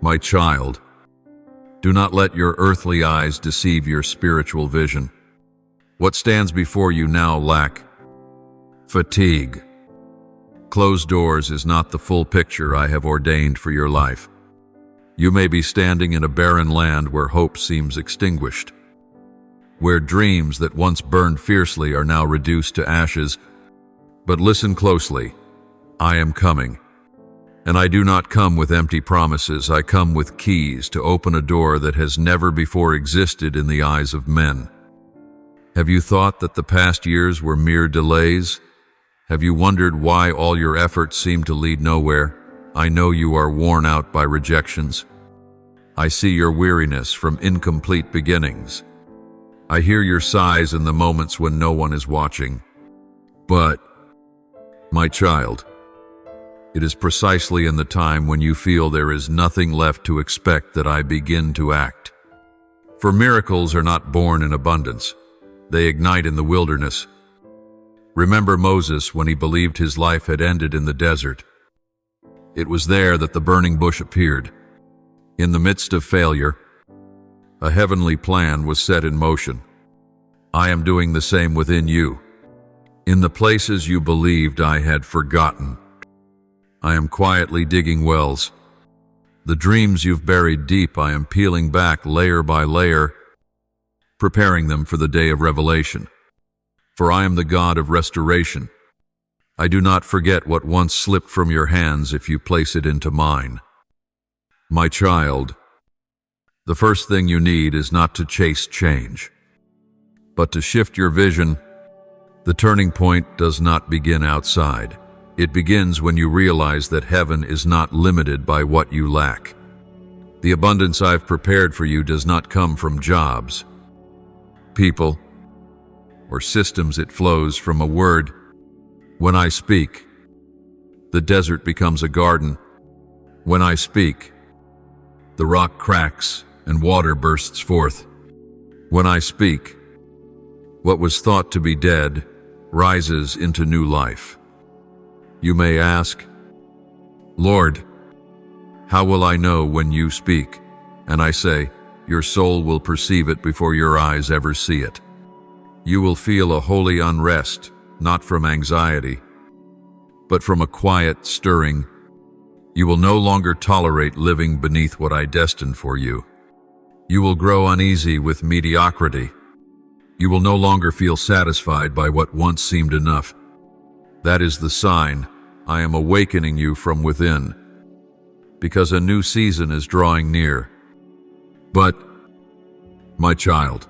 My child, do not let your earthly eyes deceive your spiritual vision. What stands before you now lack fatigue. Closed doors is not the full picture I have ordained for your life. You may be standing in a barren land where hope seems extinguished, where dreams that once burned fiercely are now reduced to ashes. But listen closely. I am coming. And I do not come with empty promises. I come with keys to open a door that has never before existed in the eyes of men. Have you thought that the past years were mere delays? Have you wondered why all your efforts seem to lead nowhere? I know you are worn out by rejections. I see your weariness from incomplete beginnings. I hear your sighs in the moments when no one is watching. But, my child, it is precisely in the time when you feel there is nothing left to expect that I begin to act. For miracles are not born in abundance. They ignite in the wilderness. Remember Moses when he believed his life had ended in the desert. It was there that the burning bush appeared. In the midst of failure, a heavenly plan was set in motion. I am doing the same within you. In the places you believed I had forgotten, I am quietly digging wells. The dreams you've buried deep, I am peeling back layer by layer, preparing them for the day of revelation. For I am the God of restoration. I do not forget what once slipped from your hands if you place it into mine. My child, the first thing you need is not to chase change, but to shift your vision. The turning point does not begin outside. It begins when you realize that heaven is not limited by what you lack. The abundance I've prepared for you does not come from jobs, people, or systems. It flows from a word. When I speak, the desert becomes a garden. When I speak, the rock cracks and water bursts forth. When I speak, what was thought to be dead rises into new life. You may ask, Lord, how will I know when you speak? And I say, your soul will perceive it before your eyes ever see it. You will feel a holy unrest, not from anxiety, but from a quiet stirring. You will no longer tolerate living beneath what I destined for you. You will grow uneasy with mediocrity. You will no longer feel satisfied by what once seemed enough. That is the sign I am awakening you from within, because a new season is drawing near. But, my child,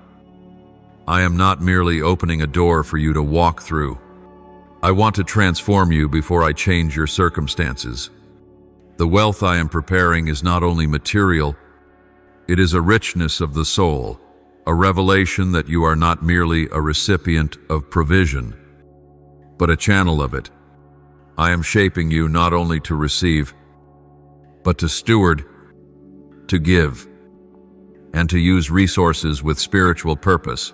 I am not merely opening a door for you to walk through. I want to transform you before I change your circumstances. The wealth I am preparing is not only material, it is a richness of the soul, a revelation that you are not merely a recipient of provision, but a channel of it. I am shaping you not only to receive, but to steward, to give, and to use resources with spiritual purpose.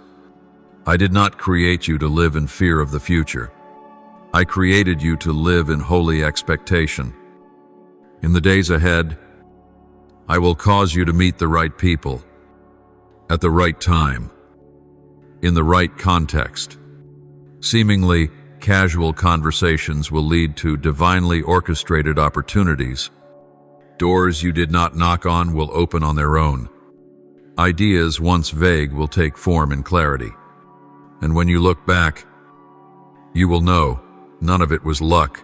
I did not create you to live in fear of the future. I created you to live in holy expectation. In the days ahead, I will cause you to meet the right people, at the right time, in the right context. Seemingly casual conversations will lead to divinely orchestrated opportunities. Doors you did not knock on will open on their own. Ideas once vague will take form in clarity. And when you look back, you will know none of it was luck.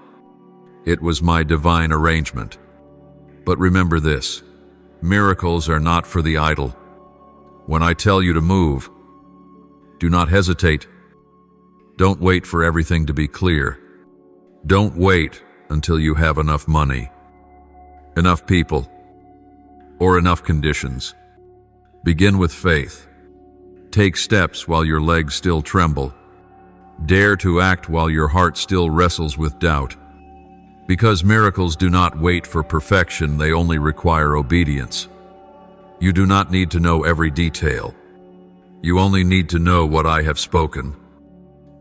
It was my divine arrangement. But remember this, miracles are not for the idle. When I tell you to move, do not hesitate. Don't wait for everything to be clear. Don't wait until you have enough money, enough people, or enough conditions. Begin with faith. Take steps while your legs still tremble. Dare to act while your heart still wrestles with doubt. Because miracles do not wait for perfection, they only require obedience. You do not need to know every detail. You only need to know what I have spoken.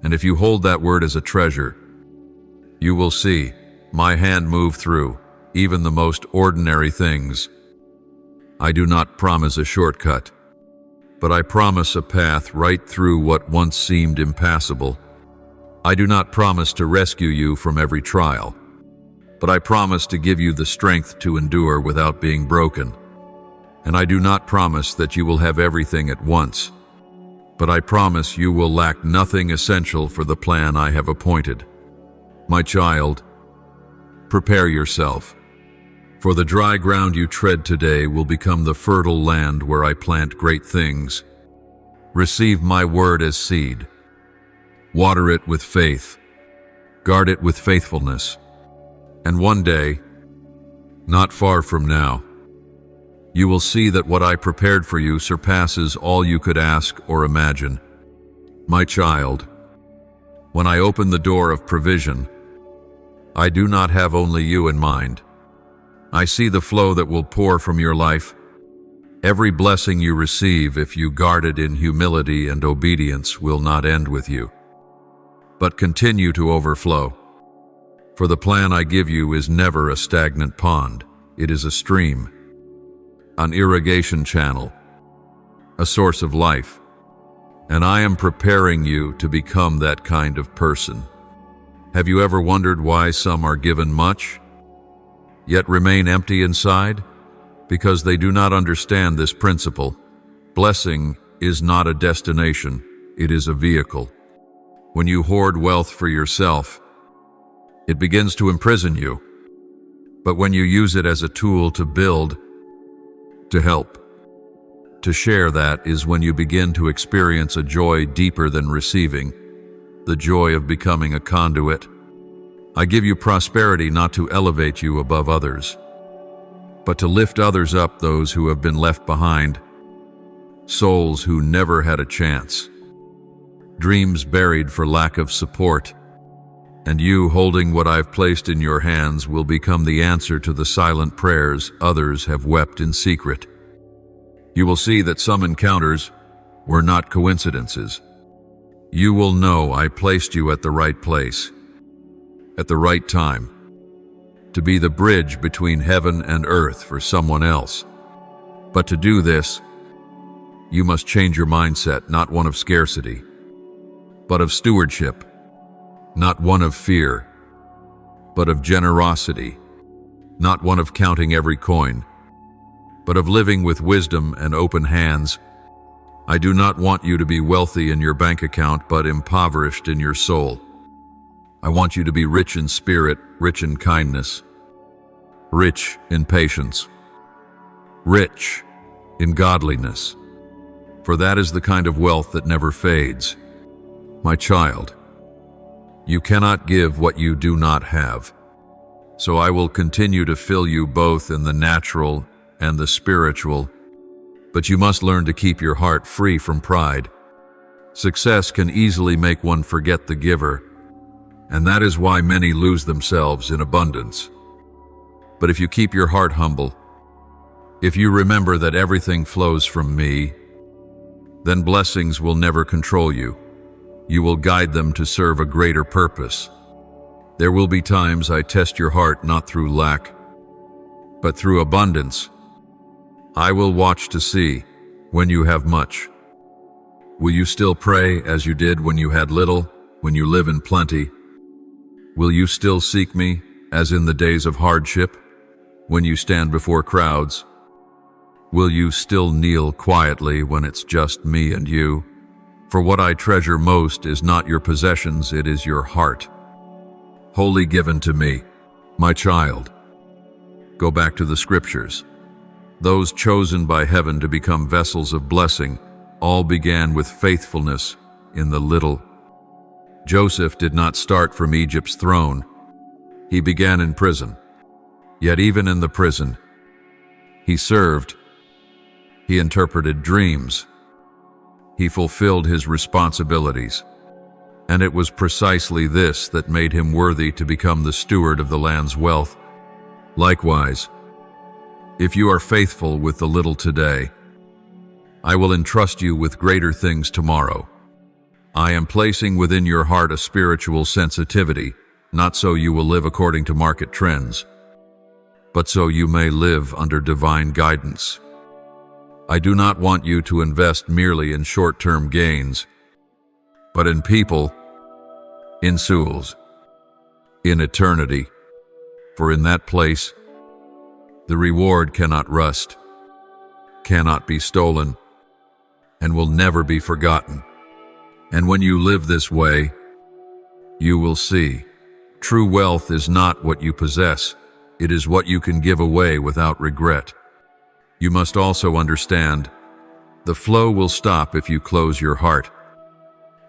And if you hold that word as a treasure, you will see my hand move through even the most ordinary things. I do not promise a shortcut, but I promise a path right through what once seemed impassable. I do not promise to rescue you from every trial, but I promise to give you the strength to endure without being broken. And I do not promise that you will have everything at once, but I promise you will lack nothing essential for the plan I have appointed. My child, prepare yourself, for the dry ground you tread today will become the fertile land where I plant great things. Receive my word as seed. Water it with faith. Guard it with faithfulness. And one day, not far from now, you will see that what I prepared for you surpasses all you could ask or imagine. My child, when I open the door of provision, I do not have only you in mind. I see the flow that will pour from your life. Every blessing you receive, if you guard it in humility and obedience, will not end with you, but continue to overflow. For the plan I give you is never a stagnant pond. It is a stream, an irrigation channel, a source of life. And I am preparing you to become that kind of person. Have you ever wondered why some are given much, yet remain empty inside? Because they do not understand this principle. Blessing is not a destination, it is a vehicle. When you hoard wealth for yourself, it begins to imprison you. But when you use it as a tool to build, to help, to share, that is when you begin to experience a joy deeper than receiving, the joy of becoming a conduit. I give you prosperity not to elevate you above others, but to lift others up, those who have been left behind, souls who never had a chance, dreams buried for lack of support. And you, holding what I've placed in your hands, will become the answer to the silent prayers others have wept in secret. You will see that some encounters were not coincidences. You will know I placed you at the right place, at the right time, to be the bridge between heaven and earth for someone else. But to do this, you must change your mindset, not one of scarcity, but of stewardship. Not one of fear, but of generosity. Not one of counting every coin, but of living with wisdom and open hands. I do not want you to be wealthy in your bank account, but impoverished in your soul. I want you to be rich in spirit, rich in kindness, rich in patience, rich in godliness. For that is the kind of wealth that never fades. My child, you cannot give what you do not have. So I will continue to fill you both in the natural and the spiritual, but you must learn to keep your heart free from pride. Success can easily make one forget the giver, and that is why many lose themselves in abundance. But if you keep your heart humble, if you remember that everything flows from me, then blessings will never control you. You will guide them to serve a greater purpose. There will be times I test your heart not through lack, but through abundance. I will watch to see when you have much. Will you still pray as you did when you had little, when you live in plenty? Will you still seek me as in the days of hardship, when you stand before crowds? Will you still kneel quietly when it's just me and you? For what I treasure most is not your possessions, it is your heart, wholly given to me. My child, go back to the scriptures. Those chosen by heaven to become vessels of blessing all began with faithfulness in the little. Joseph did not start from Egypt's throne. He began in prison. Yet even in the prison, he served. He interpreted dreams. He fulfilled his responsibilities. And it was precisely this that made him worthy to become the steward of the land's wealth. Likewise, if you are faithful with the little today, I will entrust you with greater things tomorrow. I am placing within your heart a spiritual sensitivity, not so you will live according to market trends, but so you may live under divine guidance. I do not want you to invest merely in short-term gains, but in people, in souls, in eternity. For in that place, the reward cannot rust, cannot be stolen, and will never be forgotten. And when you live this way, you will see, true wealth is not what you possess, it is what you can give away without regret. You must also understand, the flow will stop if you close your heart.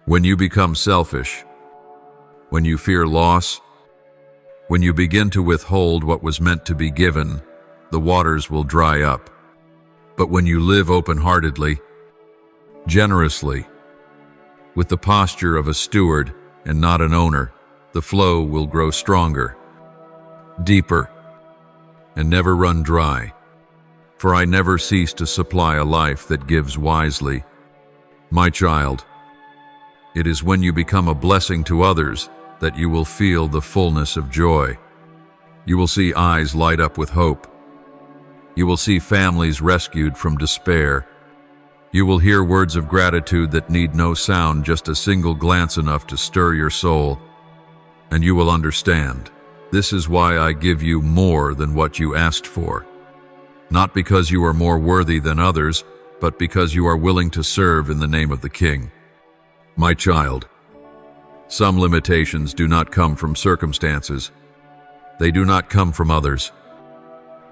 When you become selfish, when you fear loss, when you begin to withhold what was meant to be given, the waters will dry up. But when you live open-heartedly, generously, with the posture of a steward and not an owner, the flow will grow stronger, deeper, and never run dry. For I never cease to supply a life that gives wisely. My child, it is when you become a blessing to others that you will feel the fullness of joy. You will see eyes light up with hope. You will see families rescued from despair. You will hear words of gratitude that need no sound, just a single glance enough to stir your soul. And you will understand, this is why I give you more than what you asked for. Not because you are more worthy than others, but because you are willing to serve in the name of the King. My child, some limitations do not come from circumstances. They do not come from others,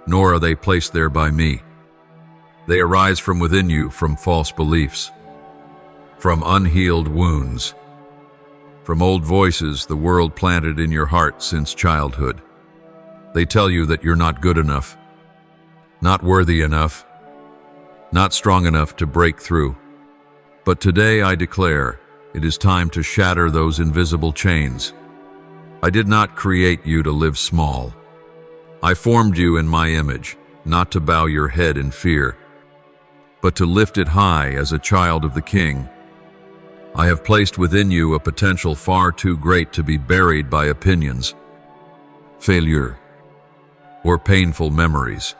nor are they placed there by me. They arise from within you, from false beliefs, from unhealed wounds, from old voices the world planted in your heart since childhood. They tell you that you're not good enough, not worthy enough, not strong enough to break through. But today I declare, it is time to shatter those invisible chains. I did not create you to live small. I formed you in my image, not to bow your head in fear, but to lift it high as a child of the King. I have placed within you a potential far too great to be buried by opinions, failure, or painful memories.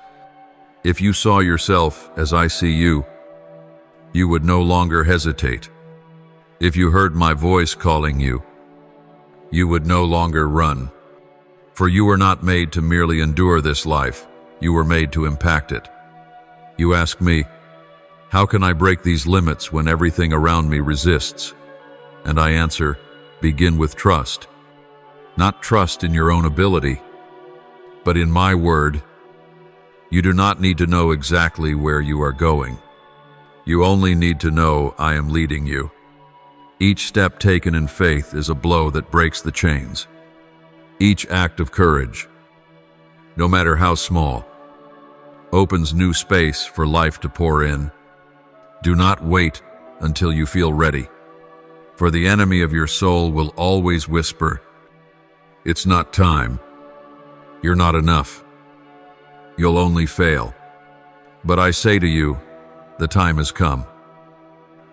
If you saw yourself as I see you, you would no longer hesitate. If you heard my voice calling you, you would no longer run. For you were not made to merely endure this life, you were made to impact it. You ask me, how can I break these limits when everything around me resists? And I answer, begin with trust. Not trust in your own ability, but in my word. You do not need to know exactly where you are going. You only need to know I am leading you. Each step taken in faith is a blow that breaks the chains. Each act of courage, no matter how small, opens new space for life to pour in. Do not wait until you feel ready, for the enemy of your soul will always whisper, "It's not time. You're not enough. You'll only fail." But I say to you, the time has come.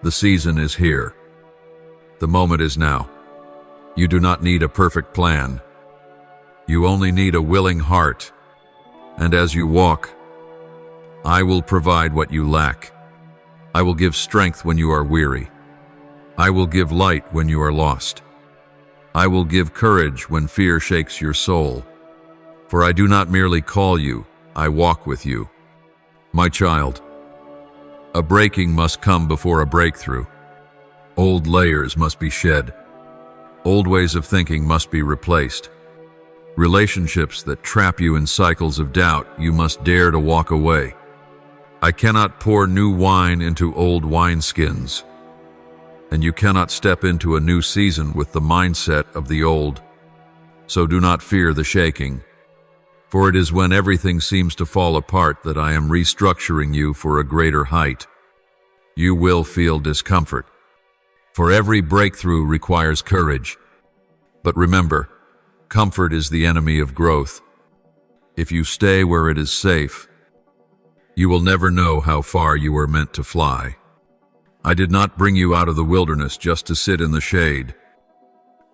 The season is here. The moment is now. You do not need a perfect plan. You only need a willing heart. And as you walk, I will provide what you lack. I will give strength when you are weary. I will give light when you are lost. I will give courage when fear shakes your soul. For I do not merely call you, I walk with you. My child, a breaking must come before a breakthrough. Old layers must be shed. Old ways of thinking must be replaced. Relationships that trap you in cycles of doubt, you must dare to walk away. I cannot pour new wine into old wineskins, and you cannot step into a new season with the mindset of the old. So do not fear the shaking, for it is when everything seems to fall apart that I am restructuring you for a greater height. You will feel discomfort, for every breakthrough requires courage. But remember, comfort is the enemy of growth. If you stay where it is safe, you will never know how far you were meant to fly. I did not bring you out of the wilderness just to sit in the shade.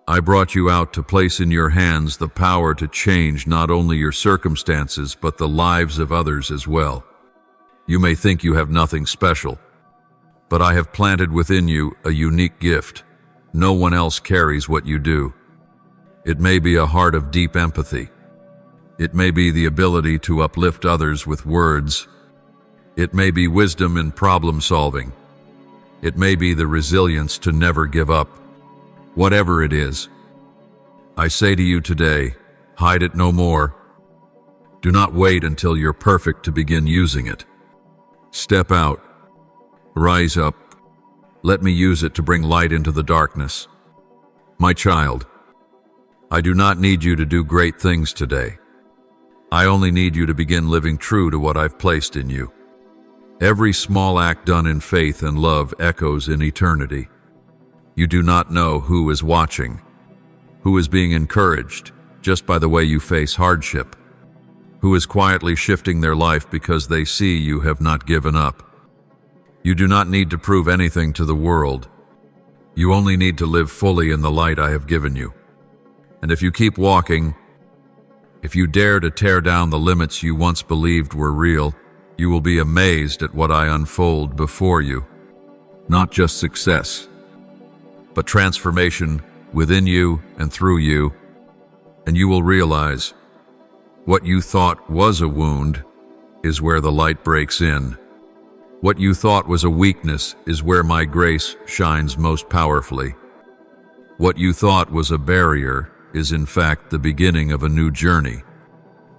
I brought you out to place in your hands the power to change not only your circumstances, but the lives of others as well. You may think you have nothing special, but I have planted within you a unique gift. No one else carries what you do. It may be a heart of deep empathy. It may be the ability to uplift others with words. It may be wisdom in problem solving. It may be the resilience to never give up. Whatever it is, I say to you today, hide it no more. Do not wait until you're perfect to begin using it. Step out. Rise up. Let me use it to bring light into the darkness. My child, I do not need you to do great things today. I only need you to begin living true to what I've placed in you. Every small act done in faith and love echoes in eternity. You do not know who is watching, who is being encouraged just by the way you face hardship, who is quietly shifting their life because they see you have not given up. You do not need to prove anything to the world. You only need to live fully in the light I have given you. And if you keep walking, if you dare to tear down the limits you once believed were real, you will be amazed at what I unfold before you. Not just success, but transformation within you and through you, and you will realize what you thought was a wound is where the light breaks in. What you thought was a weakness is where my grace shines most powerfully. What you thought was a barrier is in fact the beginning of a new journey.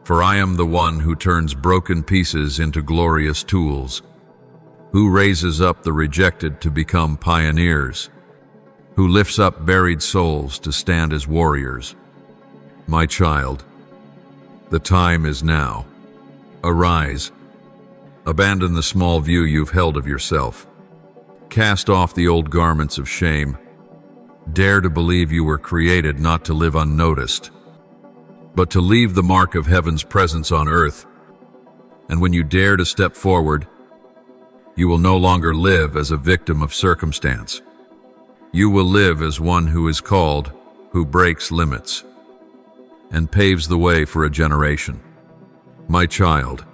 For I am the one who turns broken pieces into glorious tools, who raises up the rejected to become pioneers, who lifts up buried souls to stand as warriors. My child, the time is now. Arise. Abandon the small view you've held of yourself. Cast off the old garments of shame. Dare to believe you were created not to live unnoticed, but to leave the mark of heaven's presence on earth. And when you dare to step forward, you will no longer live as a victim of circumstance. You will live as one who is called, who breaks limits, and paves the way for a generation. My child,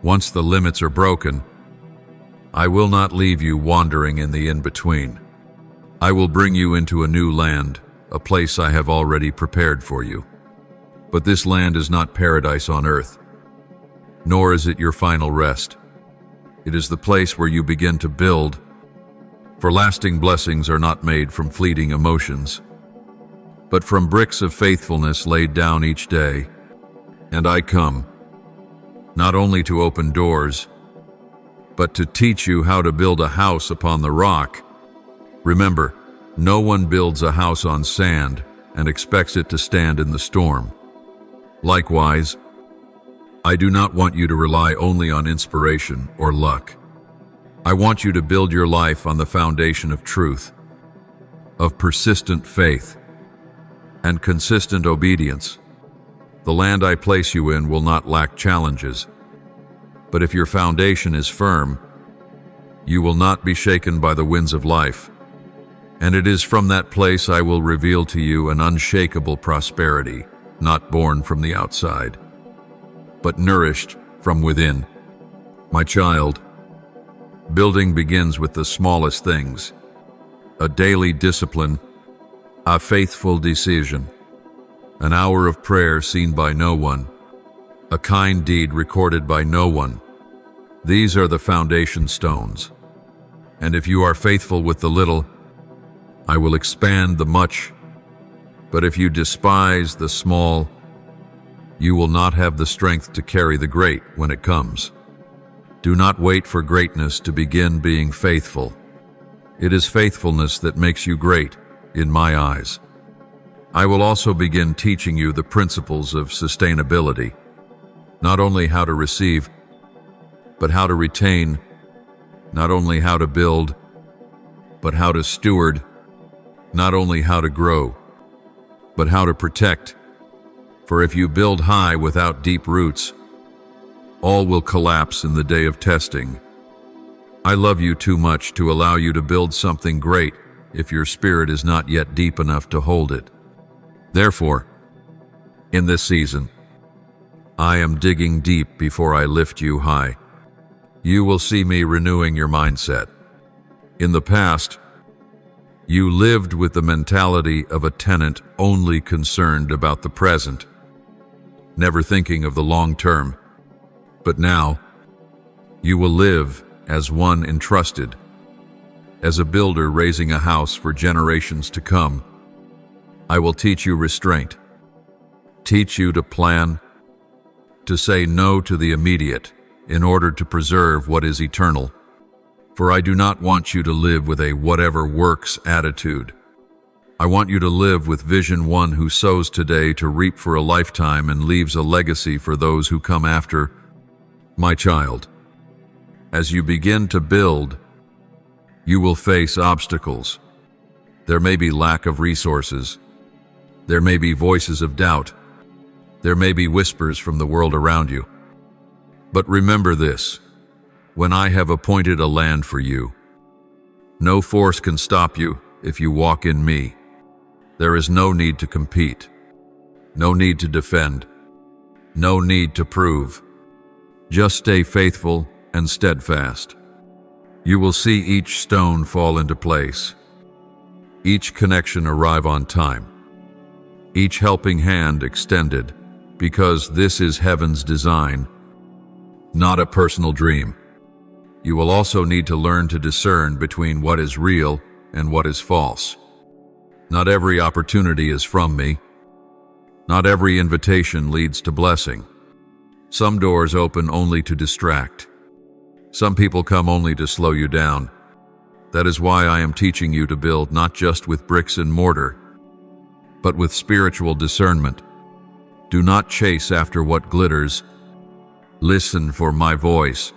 once the limits are broken, I will not leave you wandering in the in-between. I will bring you into a new land, a place I have already prepared for you. But this land is not paradise on earth, nor is it your final rest. It is the place where you begin to build, for lasting blessings are not made from fleeting emotions, but from bricks of faithfulness laid down each day. And I come, not only to open doors, but to teach you how to build a house upon the rock. Remember, no one builds a house on sand and expects it to stand in the storm. Likewise, I do not want you to rely only on inspiration or luck. I want you to build your life on the foundation of truth, of persistent faith, and consistent obedience. The land I place you in will not lack challenges, but if your foundation is firm, you will not be shaken by the winds of life. And it is from that place I will reveal to you an unshakable prosperity, not born from the outside, but nourished from within. My child, building begins with the smallest things: a daily discipline, a faithful decision, an hour of prayer seen by no one, a kind deed recorded by no one. These are the foundation stones. And if you are faithful with the little, I will expand the much. But if you despise the small, you will not have the strength to carry the great when it comes. Do not wait for greatness to begin being faithful. It is faithfulness that makes you great, in my eyes. I will also begin teaching you the principles of sustainability, not only how to receive, but how to retain, not only how to build, but how to steward, not only how to grow, but how to protect. For if you build high without deep roots, all will collapse in the day of testing. I love you too much to allow you to build something great if your spirit is not yet deep enough to hold it. Therefore, in this season, I am digging deep before I lift you high. You will see me renewing your mindset. In the past, you lived with the mentality of a tenant only concerned about the present, never thinking of the long term. But now, you will live as one entrusted, as a builder raising a house for generations to come. I will teach you restraint, teach you to plan, to say no to the immediate in order to preserve what is eternal. For I do not want you to live with a whatever works attitude. I want you to live with vision, one who sows today to reap for a lifetime and leaves a legacy for those who come after. My child, as you begin to build, you will face obstacles. There may be lack of resources. There may be voices of doubt. There may be whispers from the world around you. But remember this: when I have appointed a land for you, no force can stop you if you walk in me. There is no need to compete, no need to defend, no need to prove. Just stay faithful and steadfast. You will see each stone fall into place, each connection arrive on time, each helping hand extended, because this is heaven's design, not a personal dream. You will also need to learn to discern between what is real and what is false. Not every opportunity is from me. Not every invitation leads to blessing. Some doors open only to distract. Some people come only to slow you down. That is why I am teaching you to build not just with bricks and mortar, but with spiritual discernment. Do not chase after what glitters. Listen for my voice.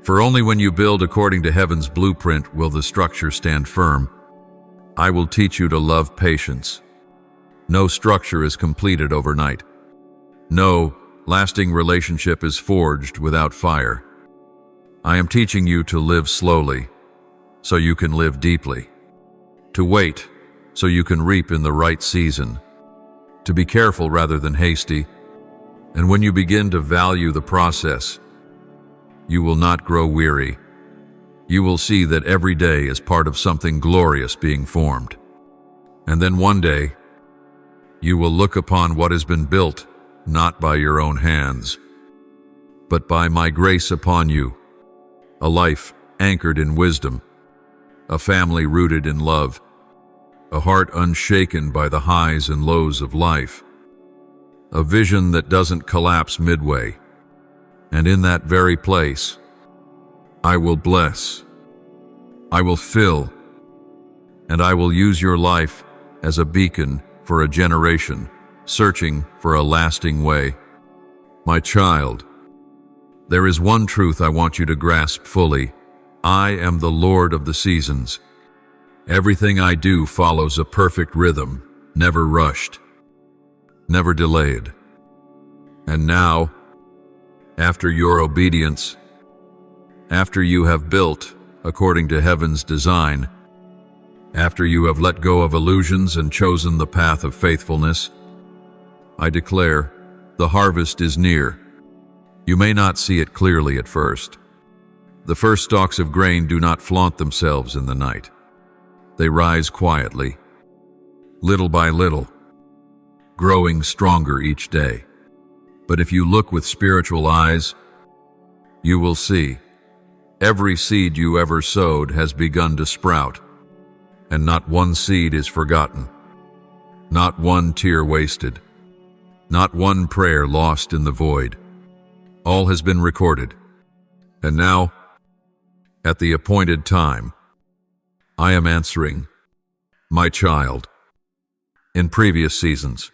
For only when you build according to heaven's blueprint will the structure stand firm. I will teach you to love patience. No structure is completed overnight. No lasting relationship is forged without fire. I am teaching you to live slowly, so you can live deeply. To wait, so you can reap in the right season. To be careful rather than hasty. And when you begin to value the process, you will not grow weary. You will see that every day is part of something glorious being formed. And then one day, you will look upon what has been built, not by your own hands, but by my grace upon you. A life anchored in wisdom, a family rooted in love, a heart unshaken by the highs and lows of life, a vision that doesn't collapse midway. And in that very place, I will bless, I will fill, and I will use your life as a beacon for a generation searching for a lasting way. My child, there is one truth I want you to grasp fully. I am the Lord of the seasons. Everything I do follows a perfect rhythm, never rushed, never delayed. And now, after your obedience, after you have built according to heaven's design, after you have let go of illusions and chosen the path of faithfulness, I declare, the harvest is near. You may not see it clearly at first. The first stalks of grain do not flaunt themselves in the night. They rise quietly, little by little, growing stronger each day. But if you look with spiritual eyes, you will see every seed you ever sowed has begun to sprout, and not one seed is forgotten, not one tear wasted, not one prayer lost in the void. All has been recorded, and now, at the appointed time, I am answering, my child. In previous seasons,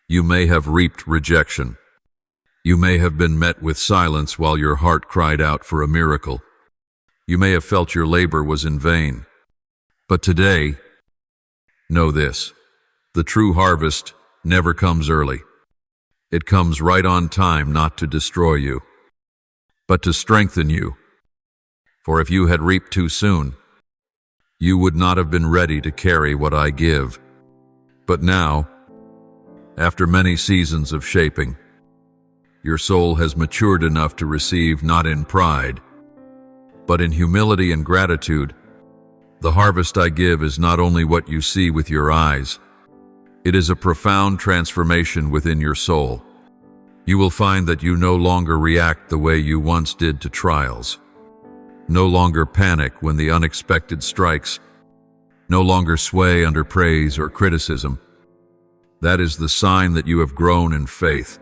you may have reaped rejection. You may have been met with silence while your heart cried out for a miracle. You may have felt your labor was in vain. But today, know this: the true harvest never comes early. It comes right on time, not to destroy you, but to strengthen you. For if you had reaped too soon, you would not have been ready to carry what I give. But now, after many seasons of shaping, your soul has matured enough to receive not in pride, but in humility and gratitude. The harvest I give is not only what you see with your eyes, it is a profound transformation within your soul. You will find that you no longer react the way you once did to trials, no longer panic when the unexpected strikes, no longer sway under praise or criticism. That is the sign that you have grown in faith,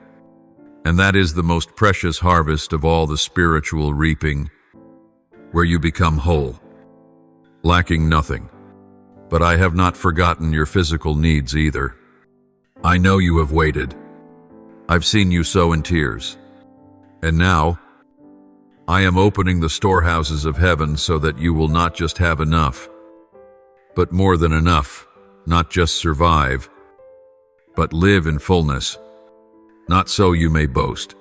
and that is the most precious harvest of all the spiritual reaping, where you become whole, lacking nothing. But I have not forgotten your physical needs either. I know you have waited. I've seen you sow in tears. And now, I am opening the storehouses of heaven so that you will not just have enough, but more than enough, not just survive, but live in fullness. Not so you may boast,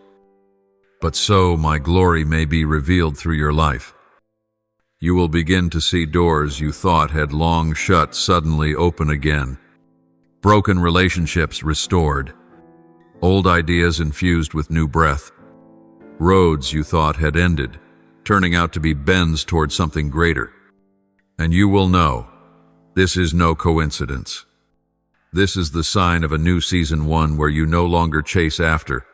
but so my glory may be revealed through your life. You will begin to see doors you thought had long shut suddenly open again, broken relationships restored, old ideas infused with new breath, roads you thought had ended, turning out to be bends toward something greater. And you will know, this is no coincidence. This is the sign of a new season one where you no longer chase after,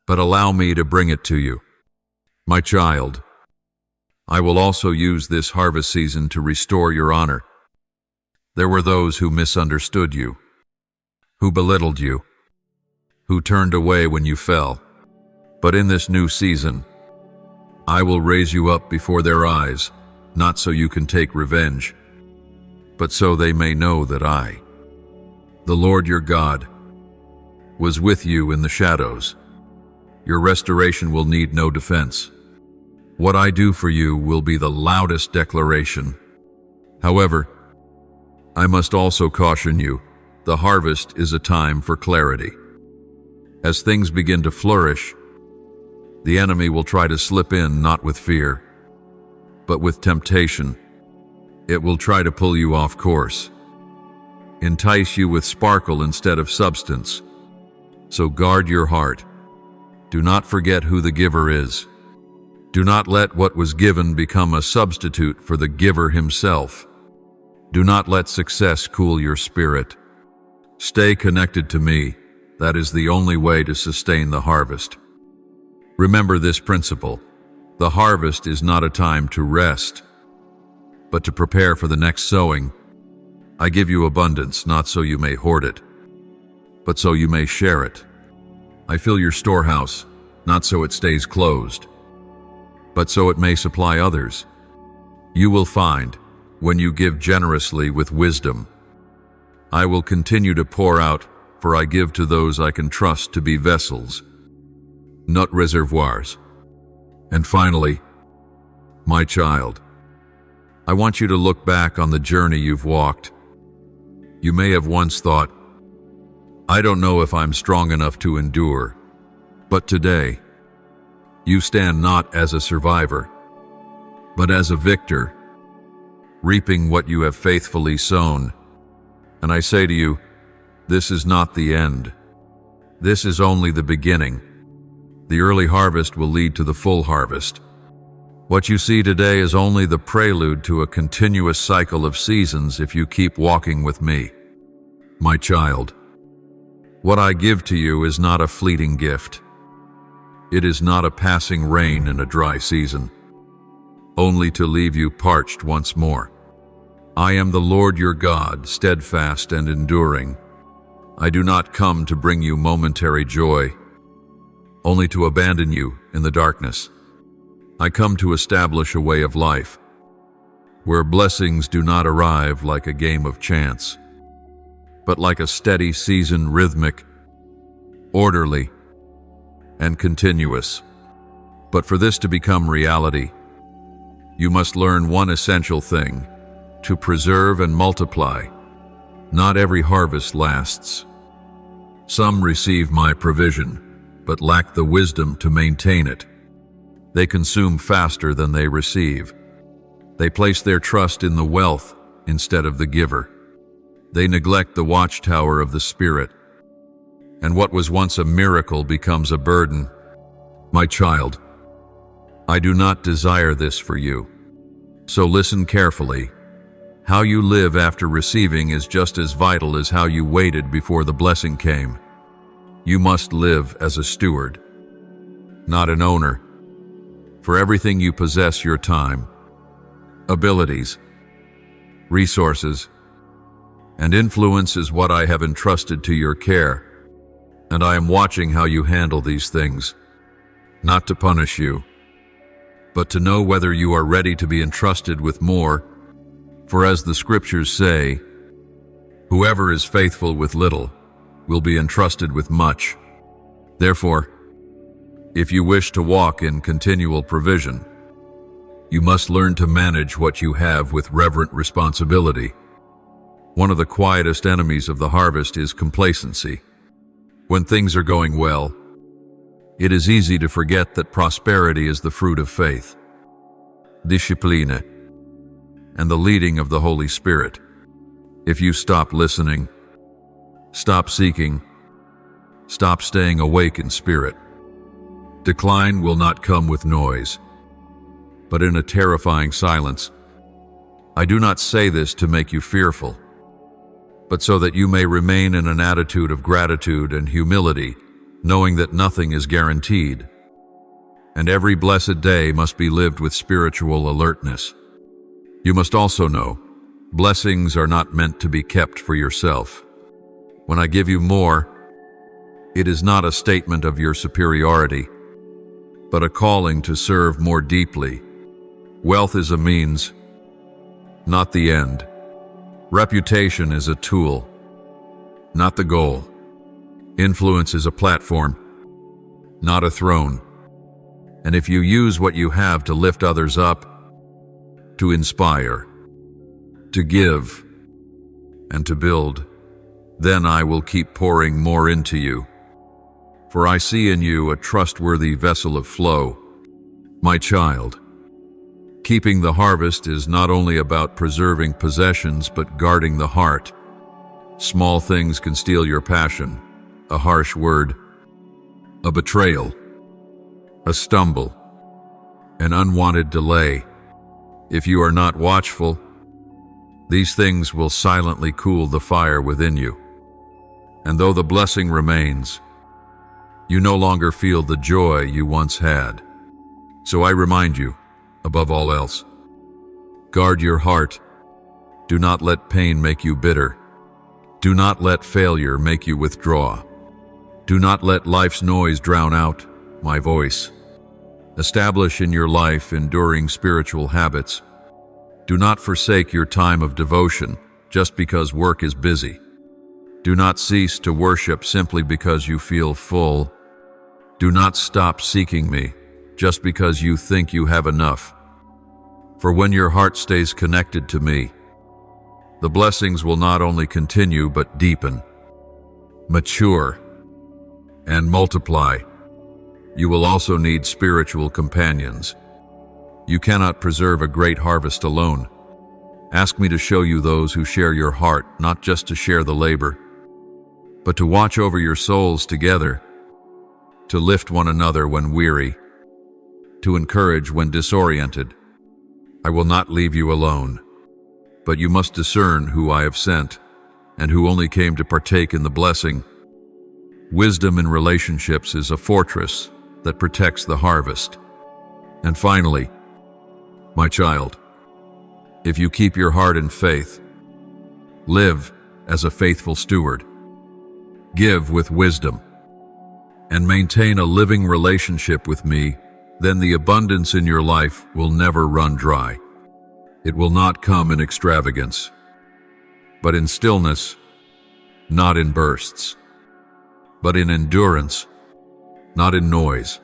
but allow me to bring it to you. My child, I will also use this harvest season to restore your honor. There were those who misunderstood you, who belittled you, who turned away when you fell. But in this new season, I will raise you up before their eyes, not so you can take revenge, but so they may know that I, the Lord your God, was with you in the shadows. Your restoration will need no defense. What I do for you will be the loudest declaration. However, I must also caution you, the harvest is a time for clarity. As things begin to flourish, the enemy will try to slip in not with fear, but with temptation. It will try to pull you off course, entice you with sparkle instead of substance. So guard your heart. Do not forget who the giver is. Do not let what was given become a substitute for the giver himself. Do not let success cool your spirit. Stay connected to me. That is the only way to sustain the harvest. Remember this principle. The harvest is not a time to rest, but to prepare for the next sowing. I give you abundance, not so you may hoard it, but so you may share it. I fill your storehouse, not so it stays closed, but so it may supply others. You will find, when you give generously with wisdom, I will continue to pour out, for I give to those I can trust to be vessels, not reservoirs. And finally, my child, I want you to look back on the journey you've walked. You may have once thought, I don't know if I'm strong enough to endure. But today, you stand not as a survivor, but as a victor, reaping what you have faithfully sown. And I say to you, this is not the end. This is only the beginning. The early harvest will lead to the full harvest. What you see today is only the prelude to a continuous cycle of seasons if you keep walking with me. My child, what I give to you is not a fleeting gift. It is not a passing rain in a dry season, only to leave you parched once more. I am the Lord your God, steadfast and enduring. I do not come to bring you momentary joy, only to abandon you in the darkness. I come to establish a way of life, where blessings do not arrive like a game of chance, but like a steady season, rhythmic, orderly, and continuous. But for this to become reality, you must learn one essential thing: to preserve and multiply. Not every harvest lasts. Some receive my provision, but lack the wisdom to maintain it. They consume faster than they receive. They place their trust in the wealth instead of the giver. They neglect the watchtower of the Spirit. and what was once a miracle becomes a burden. My child, I do not desire this for you. So listen carefully. How you live after receiving is just as vital as how you waited before the blessing came. You must live as a steward, not an owner. For everything you possess, your time, abilities, resources, and influence is what I have entrusted to your care, and I am watching how you handle these things, not to punish you, but to know whether you are ready to be entrusted with more. For as the scriptures say, whoever is faithful with little will be entrusted with much. Therefore, if you wish to walk in continual provision, you must learn to manage what you have with reverent responsibility. One of the quietest enemies of the harvest is complacency. When things are going well, it is easy to forget that prosperity is the fruit of faith, discipline, and the leading of the Holy Spirit. If you stop listening, stop seeking, stop staying awake in spirit, decline will not come with noise, but in a terrifying silence. I do not say this to make you fearful, but so that you may remain in an attitude of gratitude and humility, knowing that nothing is guaranteed, and every blessed day must be lived with spiritual alertness. You must also know, blessings are not meant to be kept for yourself. When I give you more, it is not a statement of your superiority, but a calling to serve more deeply. Wealth is a means, not the end. Reputation is a tool, not the goal. Influence is a platform, not a throne. And if you use what you have to lift others up, to inspire, to give, and to build, then I will keep pouring more into you. For I see in you a trustworthy vessel of flow. My child, keeping the harvest is not only about preserving possessions but guarding the heart. Small things can steal your passion, a harsh word, a betrayal, a stumble, an unwanted delay. If you are not watchful, these things will silently cool the fire within you. And though the blessing remains, you no longer feel the joy you once had. So I remind you, above all else, guard your heart. Do not let pain make you bitter. Do not let failure make you withdraw. Do not let life's noise drown out my voice. Establish in your life enduring spiritual habits. Do not forsake your time of devotion just because work is busy. Do not cease to worship simply because you feel full. Do not stop seeking me just because you think you have enough. For when your heart stays connected to me, the blessings will not only continue but deepen, mature, and multiply. You will also need spiritual companions. You cannot preserve a great harvest alone. Ask me to show you those who share your heart, not just to share the labor, but to watch over your souls together, to lift one another when weary, to encourage when disoriented. I will not leave you alone, but you must discern who I have sent and who only came to partake in the blessing. Wisdom in relationships is a fortress that protects the harvest. And finally, my child, if you keep your heart in faith, live as a faithful steward, give with wisdom, and maintain a living relationship with me, then the abundance in your life will never run dry. It will not come in extravagance, but in stillness, not in bursts, but in endurance, not in noise,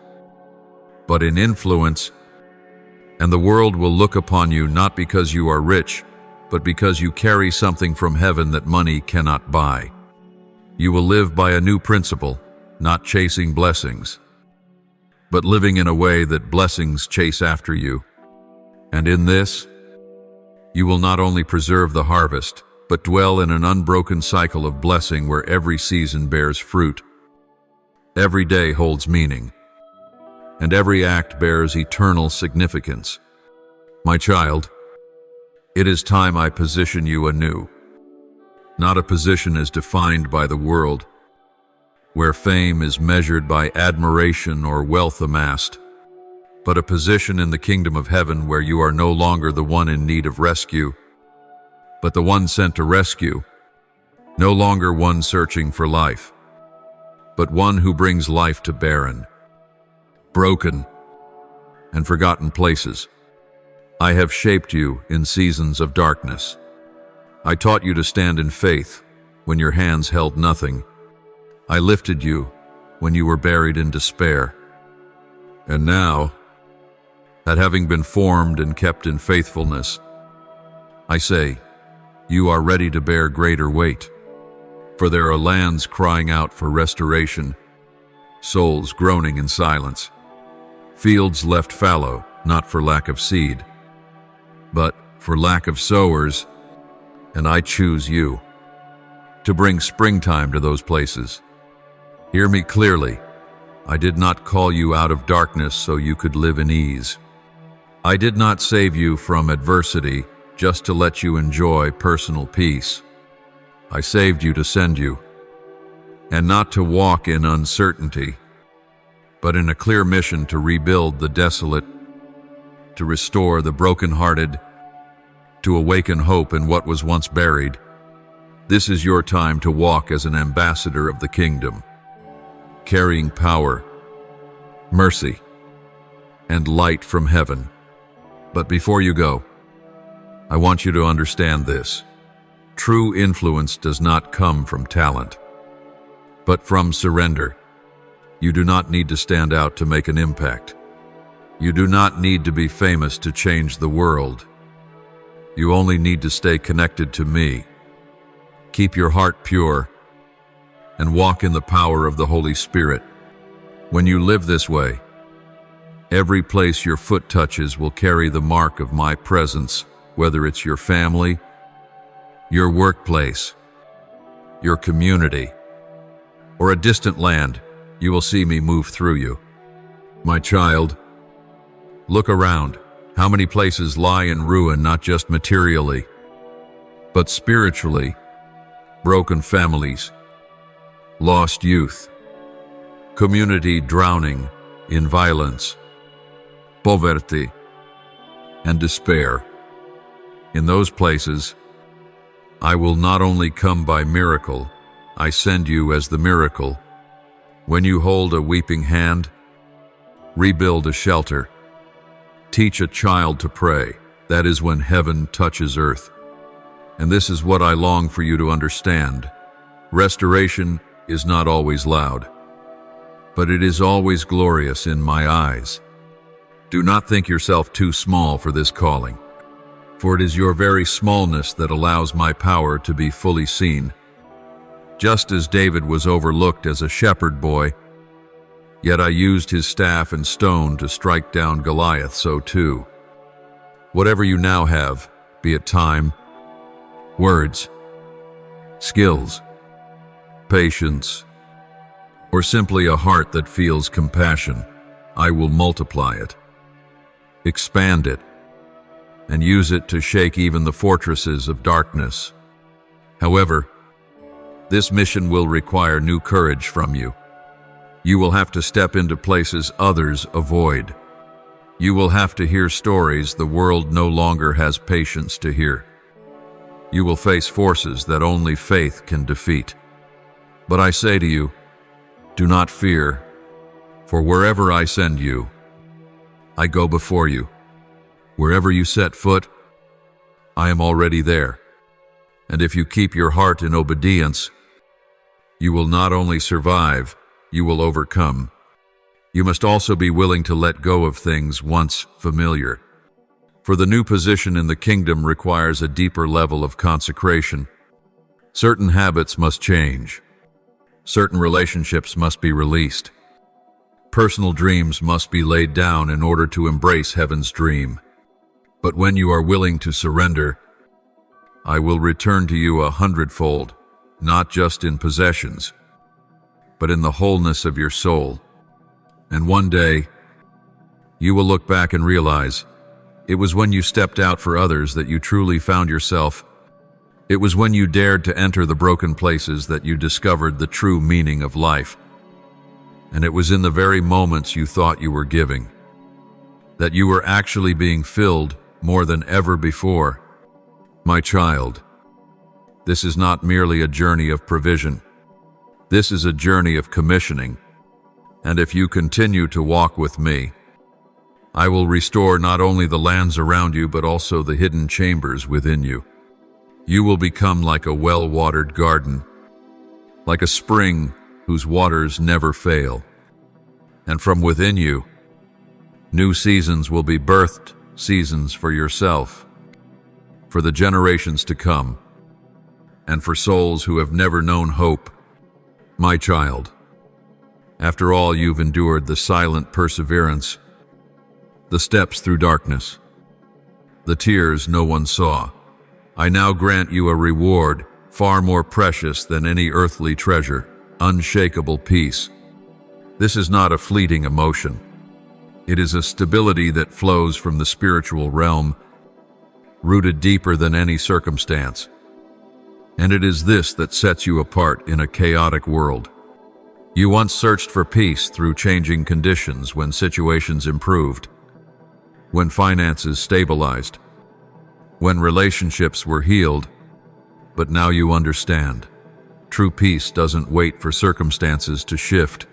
but in influence. And the world will look upon you not because you are rich, but because you carry something from heaven that money cannot buy. You will live by a new principle, not chasing blessings, but living in a way that blessings chase after you. And in this, you will not only preserve the harvest, but dwell in an unbroken cycle of blessing where every season bears fruit. Every day holds meaning, and every act bears eternal significance. My child, it is time I position you anew. Not a position as defined by the world, where fame is measured by admiration or wealth amassed, but a position in the kingdom of heaven where you are no longer the one in need of rescue, but the one sent to rescue, no longer one searching for life, but one who brings life to barren, broken, and forgotten places. I have shaped you in seasons of darkness. I taught you to stand in faith when your hands held nothing. I lifted you when you were buried in despair. And now, that having been formed and kept in faithfulness, I say, you are ready to bear greater weight. For there are lands crying out for restoration, souls groaning in silence, fields left fallow, not for lack of seed, but for lack of sowers, and I choose you to bring springtime to those places. Hear me clearly. I did not call you out of darkness so you could live in ease. I did not save you from adversity just to let you enjoy personal peace. I saved you to send you, and not to walk in uncertainty, but in a clear mission to rebuild the desolate, to restore the brokenhearted, to awaken hope in what was once buried. This is your time to walk as an ambassador of the kingdom, carrying power, mercy, and light from heaven. But before you go, I want you to understand this. True influence does not come from talent, but from surrender. You do not need to stand out to make an impact. You do not need to be famous to change the world. You only need to stay connected to me. Keep your heart pure and walk in the power of the Holy Spirit. When you live this way, every place your foot touches will carry the mark of my presence, whether it's your family, your workplace, your community, or a distant land. You will see me move through you. My child, look around. How many places lie in ruin, not just materially, but spiritually? Broken families, lost youth, community drowning in violence, poverty, and despair. In those places, I will not only come by miracle, I send you as the miracle. When you hold a weeping hand, rebuild a shelter, teach a child to pray, that is when heaven touches earth. And this is what I long for you to understand. Restoration is not always loud, but it is always glorious in my eyes. Do not think yourself too small for this calling, for it is your very smallness that allows my power to be fully seen. Just as David was overlooked as a shepherd boy, yet I used his staff and stone to strike down Goliath, so too. Whatever you now have, be it time, words, skills, patience, or simply a heart that feels compassion, I will multiply it, expand it, and use it to shake even the fortresses of darkness. However, this mission will require new courage from you. You will have to step into places others avoid. You will have to hear stories the world no longer has patience to hear. You will face forces that only faith can defeat. But I say to you, do not fear, for wherever I send you, I go before you. Wherever you set foot, I am already there. And if you keep your heart in obedience, you will not only survive, you will overcome. You must also be willing to let go of things once familiar. For the new position in the kingdom requires a deeper level of consecration. Certain habits must change. Certain relationships must be released. Personal dreams must be laid down in order to embrace heaven's dream. But when you are willing to surrender, I will return to you 100-fold, not just in possessions, but in the wholeness of your soul. And one day, you will look back and realize it was when you stepped out for others that you truly found yourself. It was when you dared to enter the broken places that you discovered the true meaning of life. And it was in the very moments you thought you were giving that you were actually being filled more than ever before. My child, this is not merely a journey of provision. This is a journey of commissioning. And if you continue to walk with me, I will restore not only the lands around you, but also the hidden chambers within you. You will become like a well-watered garden, like a spring whose waters never fail. And from within you, new seasons will be birthed, seasons for yourself, for the generations to come, and for souls who have never known hope. My child, after all you've endured the silent perseverance, the steps through darkness, the tears no one saw, I now grant you a reward far more precious than any earthly treasure, unshakable peace. This is not a fleeting emotion. It is a stability that flows from the spiritual realm, rooted deeper than any circumstance. And it is this that sets you apart in a chaotic world. You once searched for peace through changing conditions when situations improved, when finances stabilized, when relationships were healed, but now you understand. True peace doesn't wait for circumstances to shift.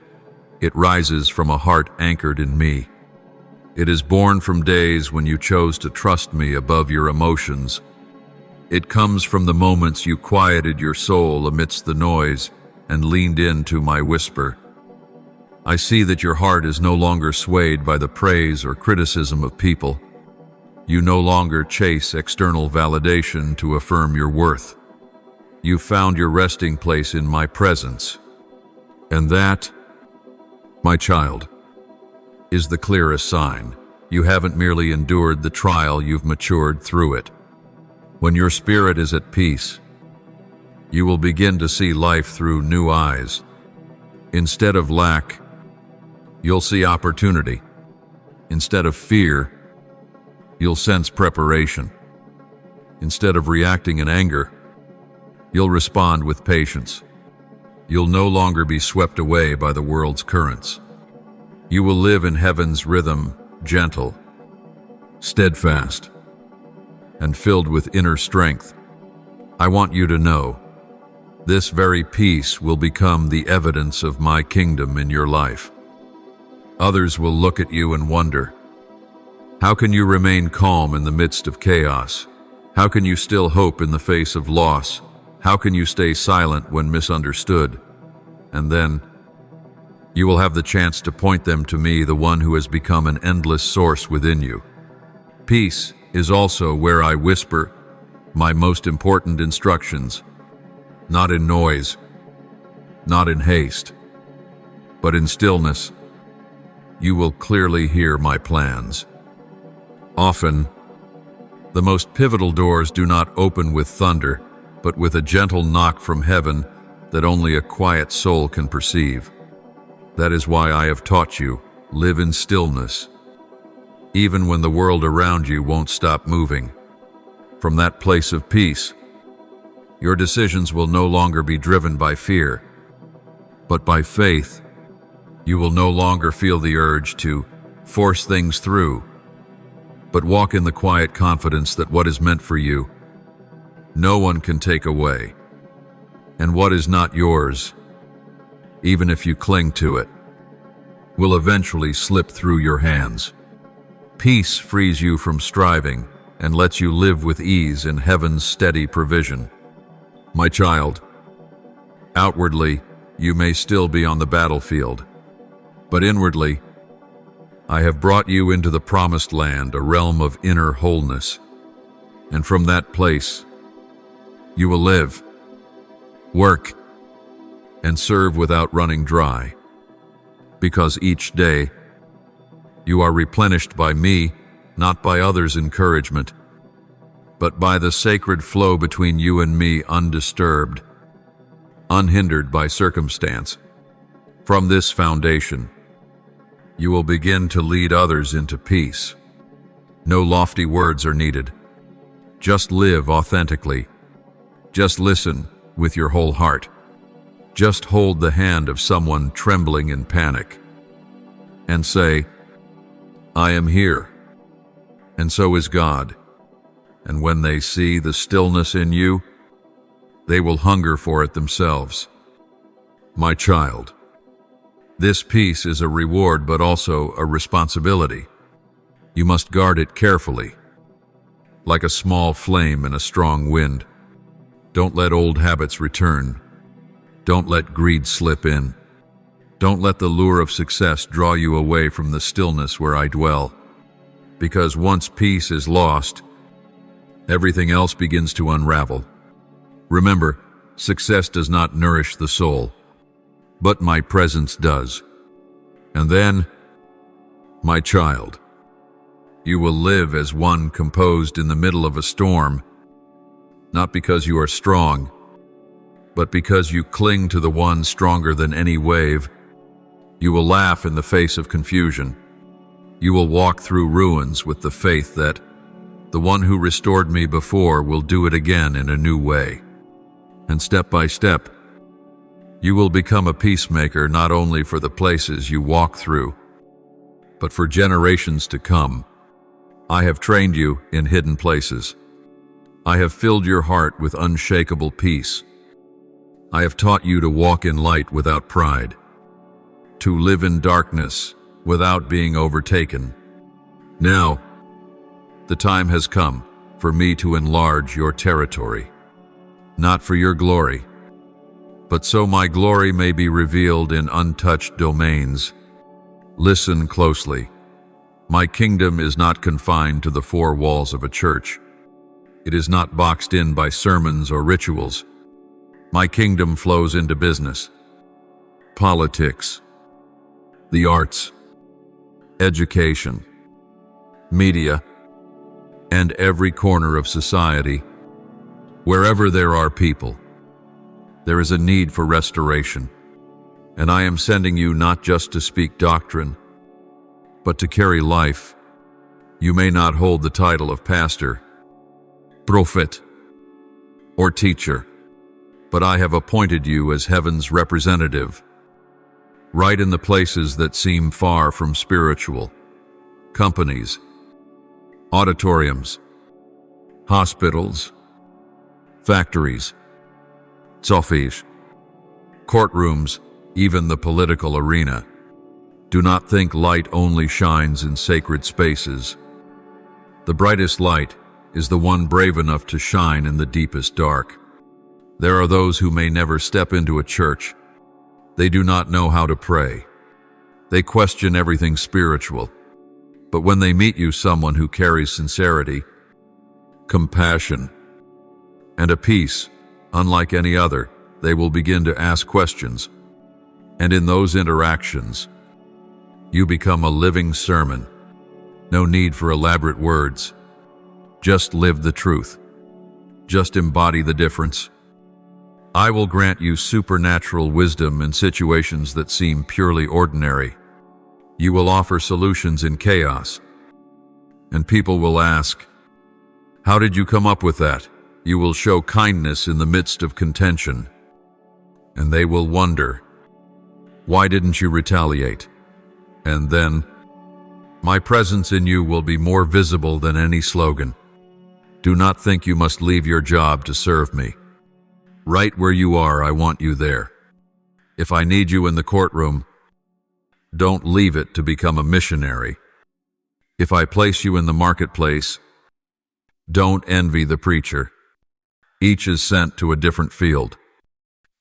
It rises from a heart anchored in me. It is born from days when you chose to trust me above your emotions. It comes from the moments you quieted your soul amidst the noise and leaned into my whisper. I see that your heart is no longer swayed by the praise or criticism of people. You no longer chase external validation to affirm your worth. You found your resting place in my presence. And that, my child, is the clearest sign. You haven't merely endured the trial, you've matured through it. When your spirit is at peace, you will begin to see life through new eyes. Instead of lack, you'll see opportunity. Instead of fear, you'll sense preparation. Instead of reacting in anger, you'll respond with patience. You'll no longer be swept away by the world's currents. You will live in heaven's rhythm, gentle, steadfast, and filled with inner strength. I want you to know, this very peace will become the evidence of my kingdom in your life. Others will look at you and wonder, how can you remain calm in the midst of chaos? How can you still hope in the face of loss? How can you stay silent when misunderstood? And then, you will have the chance to point them to me, the one who has become an endless source within you. Peace is also where I whisper my most important instructions, not in noise, not in haste, but in stillness. You will clearly hear my plans. Often, the most pivotal doors do not open with thunder, but with a gentle knock from heaven that only a quiet soul can perceive. That is why I have taught you, live in stillness, even when the world around you won't stop moving. From that place of peace, your decisions will no longer be driven by fear, but by faith. You will no longer feel the urge to force things through, but walk in the quiet confidence that what is meant for you, no one can take away. And what is not yours, even if you cling to it, will eventually slip through your hands. Peace frees you from striving and lets you live with ease in heaven's steady provision. My child, outwardly, you may still be on the battlefield, but inwardly, I have brought you into the promised land, a realm of inner wholeness. And from that place, you will live, work, and serve without running dry. Because each day, you are replenished by me, not by others' encouragement, but by the sacred flow between you and me, undisturbed, unhindered by circumstance. From this foundation, you will begin to lead others into peace. No lofty words are needed. Just live authentically. Just listen with your whole heart. Just hold the hand of someone trembling in panic and say, "I am here." And so is God. And when they see the stillness in you, they will hunger for it themselves. My child, this peace is a reward but also a responsibility. You must guard it carefully, like a small flame in a strong wind. Don't let old habits return. Don't let greed slip in. Don't let the lure of success draw you away from the stillness where I dwell. Because once peace is lost, everything else begins to unravel. Remember, success does not nourish the soul, but my presence does. And then, my child, you will live as one composed in the middle of a storm, not because you are strong, but because you cling to the one stronger than any wave. You will laugh in the face of confusion. You will walk through ruins with the faith that the one who restored me before will do it again in a new way. And step by step, you will become a peacemaker not only for the places you walk through, but for generations to come. I have trained you in hidden places. I have filled your heart with unshakable peace. I have taught you to walk in light without pride, to live in darkness without being overtaken. Now, the time has come for me to enlarge your territory, not for your glory, but so my glory may be revealed in untouched domains. Listen closely. My kingdom is not confined to the four walls of a church. It is not boxed in by sermons or rituals. My kingdom flows into business, politics, the arts, education, media, and every corner of society. Wherever there are people, there is a need for restoration. And I am sending you not just to speak doctrine, but to carry life. You may not hold the title of pastor, prophet, or teacher, but I have appointed you as heaven's representative, right in the places that seem far from spiritual: companies, auditoriums, hospitals, factories, offices, courtrooms, even the political arena. Do not think light only shines in sacred spaces. The brightest light is the one brave enough to shine in the deepest dark. There are those who may never step into a church. They do not know how to pray. They question everything spiritual. But when they meet you, someone who carries sincerity, compassion, and a peace unlike any other, they will begin to ask questions. And in those interactions, you become a living sermon. No need for elaborate words. Just live the truth. Just embody the difference. I will grant you supernatural wisdom in situations that seem purely ordinary. You will offer solutions in chaos. And people will ask, "How did you come up with that?" You will show kindness in the midst of contention. And they will wonder, "Why didn't you retaliate?" And then, my presence in you will be more visible than any slogan. Do not think you must leave your job to serve me. Right where you are, I want you there. If I need you in the courtroom, don't leave it to become a missionary. If I place you in the marketplace, don't envy the preacher. Each is sent to a different field.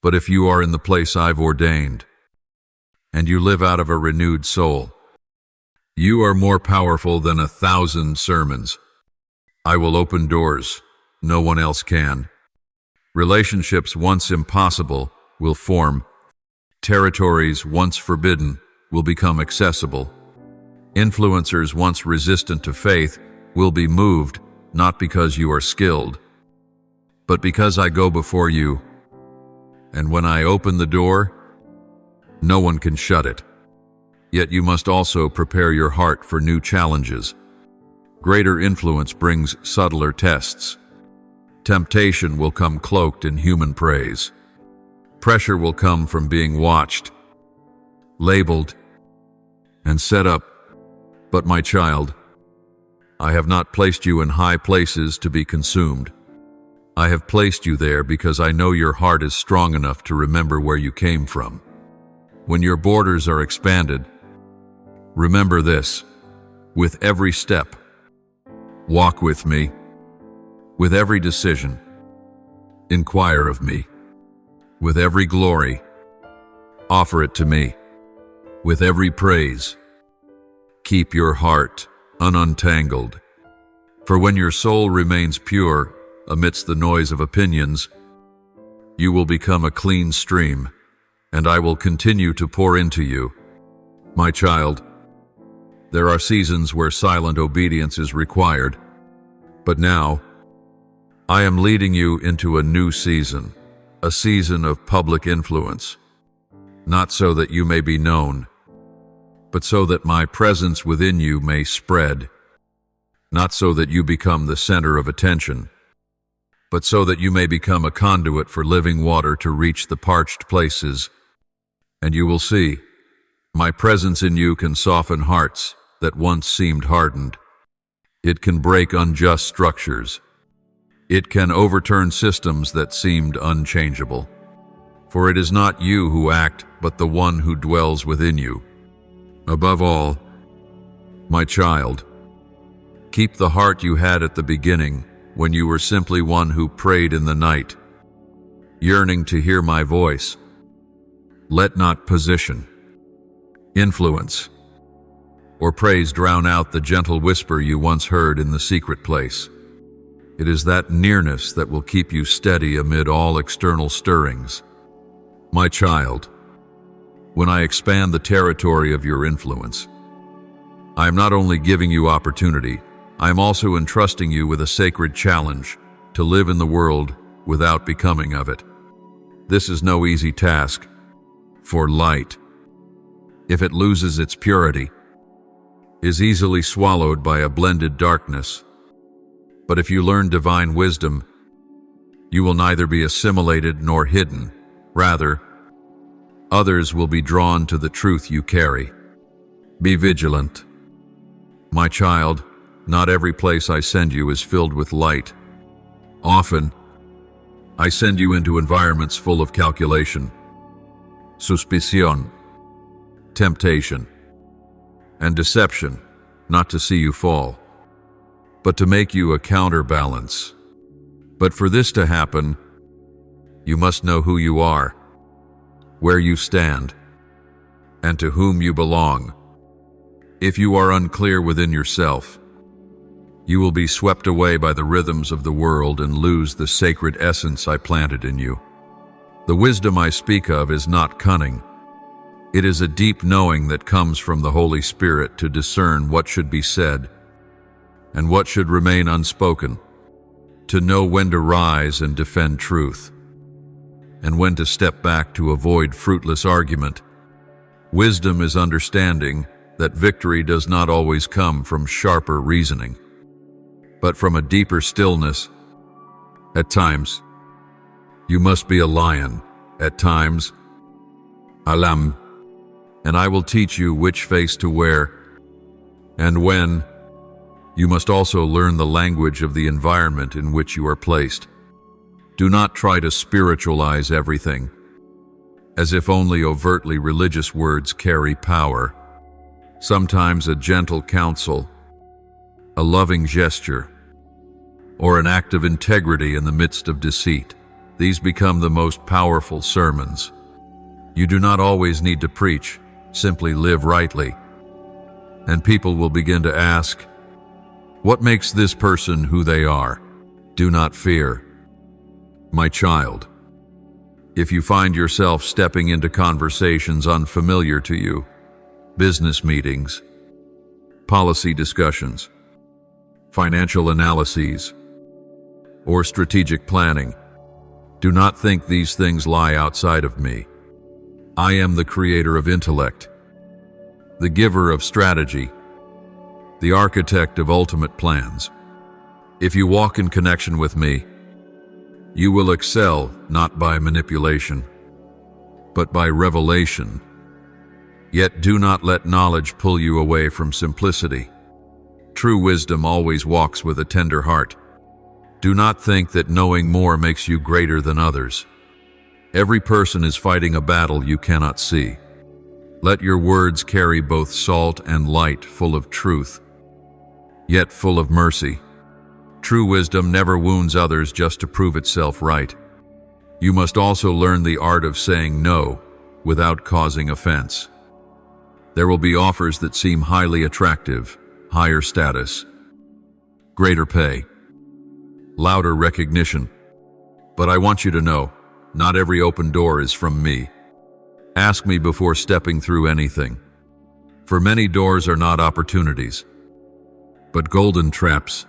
But if you are in the place I've ordained, and you live out of a renewed soul, you are more powerful than 1,000 sermons. I will open doors no one else can. Relationships once impossible will form. Territories once forbidden will become accessible. Influencers once resistant to faith will be moved, not because you are skilled, but because I go before you. And when I open the door, No one can shut it. Yet you must also prepare your heart for new challenges. Greater influence brings subtler tests. Temptation will come cloaked in human praise. Pressure will come from being watched, labeled, and set up. But my child, I have not placed you in high places to be consumed. I have placed you there because I know your heart is strong enough to remember where you came from. When your borders are expanded, remember this: with every step, walk with me. With every decision, inquire of me. With every glory, offer it to me. With every praise, keep your heart unentangled. For when your soul remains pure amidst the noise of opinions, you will become a clean stream, and I will continue to pour into you. My child, there are seasons where silent obedience is required, but now, I am leading you into a new season, a season of public influence, not so that you may be known, but so that my presence within you may spread, not so that you become the center of attention, but so that you may become a conduit for living water to reach the parched places. And you will see, my presence in you can soften hearts that once seemed hardened. It can break unjust structures. It can overturn systems that seemed unchangeable. For it is not you who act, but the one who dwells within you. Above all, my child, keep the heart you had at the beginning when you were simply one who prayed in the night, yearning to hear my voice. Let not position, influence, or praise drown out the gentle whisper you once heard in the secret place. It is that nearness that will keep you steady amid all external stirrings. My child, when I expand the territory of your influence, I am not only giving you opportunity, I am also entrusting you with a sacred challenge to live in the world without becoming of it. This is no easy task, for light, if it loses its purity, is easily swallowed by a blended darkness. But if you learn divine wisdom, you will neither be assimilated nor hidden. Rather, others will be drawn to the truth you carry. Be vigilant. My child, not every place I send you is filled with light. Often, I send you into environments full of calculation, suspicion, temptation, and deception, not to see you fall, but to make you a counterbalance. But for this to happen, you must know who you are, where you stand, and to whom you belong. If you are unclear within yourself, you will be swept away by the rhythms of the world and lose the sacred essence I planted in you. The wisdom I speak of is not cunning. It is a deep knowing that comes from the Holy Spirit to discern what should be said and what should remain unspoken, to know when to rise and defend truth, and when to step back to avoid fruitless argument. Wisdom is understanding that victory does not always come from sharper reasoning, but from a deeper stillness. At times, you must be a lion. At times, a lamb. And I will teach you which face to wear, and when. You must also learn the language of the environment in which you are placed. Do not try to spiritualize everything, as if only overtly religious words carry power. Sometimes a gentle counsel, a loving gesture, or an act of integrity in the midst of deceit, these become the most powerful sermons. You do not always need to preach, simply live rightly, and people will begin to ask, what makes this person who they are? Do not fear. My child, if you find yourself stepping into conversations unfamiliar to you, business meetings, policy discussions, financial analyses, or strategic planning, do not think these things lie outside of me. I am the creator of intellect, the giver of strategy, the architect of ultimate plans. If you walk in connection with me, you will excel not by manipulation, but by revelation. Yet do not let knowledge pull you away from simplicity. True wisdom always walks with a tender heart. Do not think that knowing more makes you greater than others. Every person is fighting a battle you cannot see. Let your words carry both salt and light, full of truth, yet full of mercy. True wisdom never wounds others just to prove itself right. You must also learn the art of saying no without causing offense. There will be offers that seem highly attractive, higher status, greater pay, louder recognition. But I want you to know, not every open door is from me. Ask me before stepping through anything. For many doors are not opportunities, but golden traps.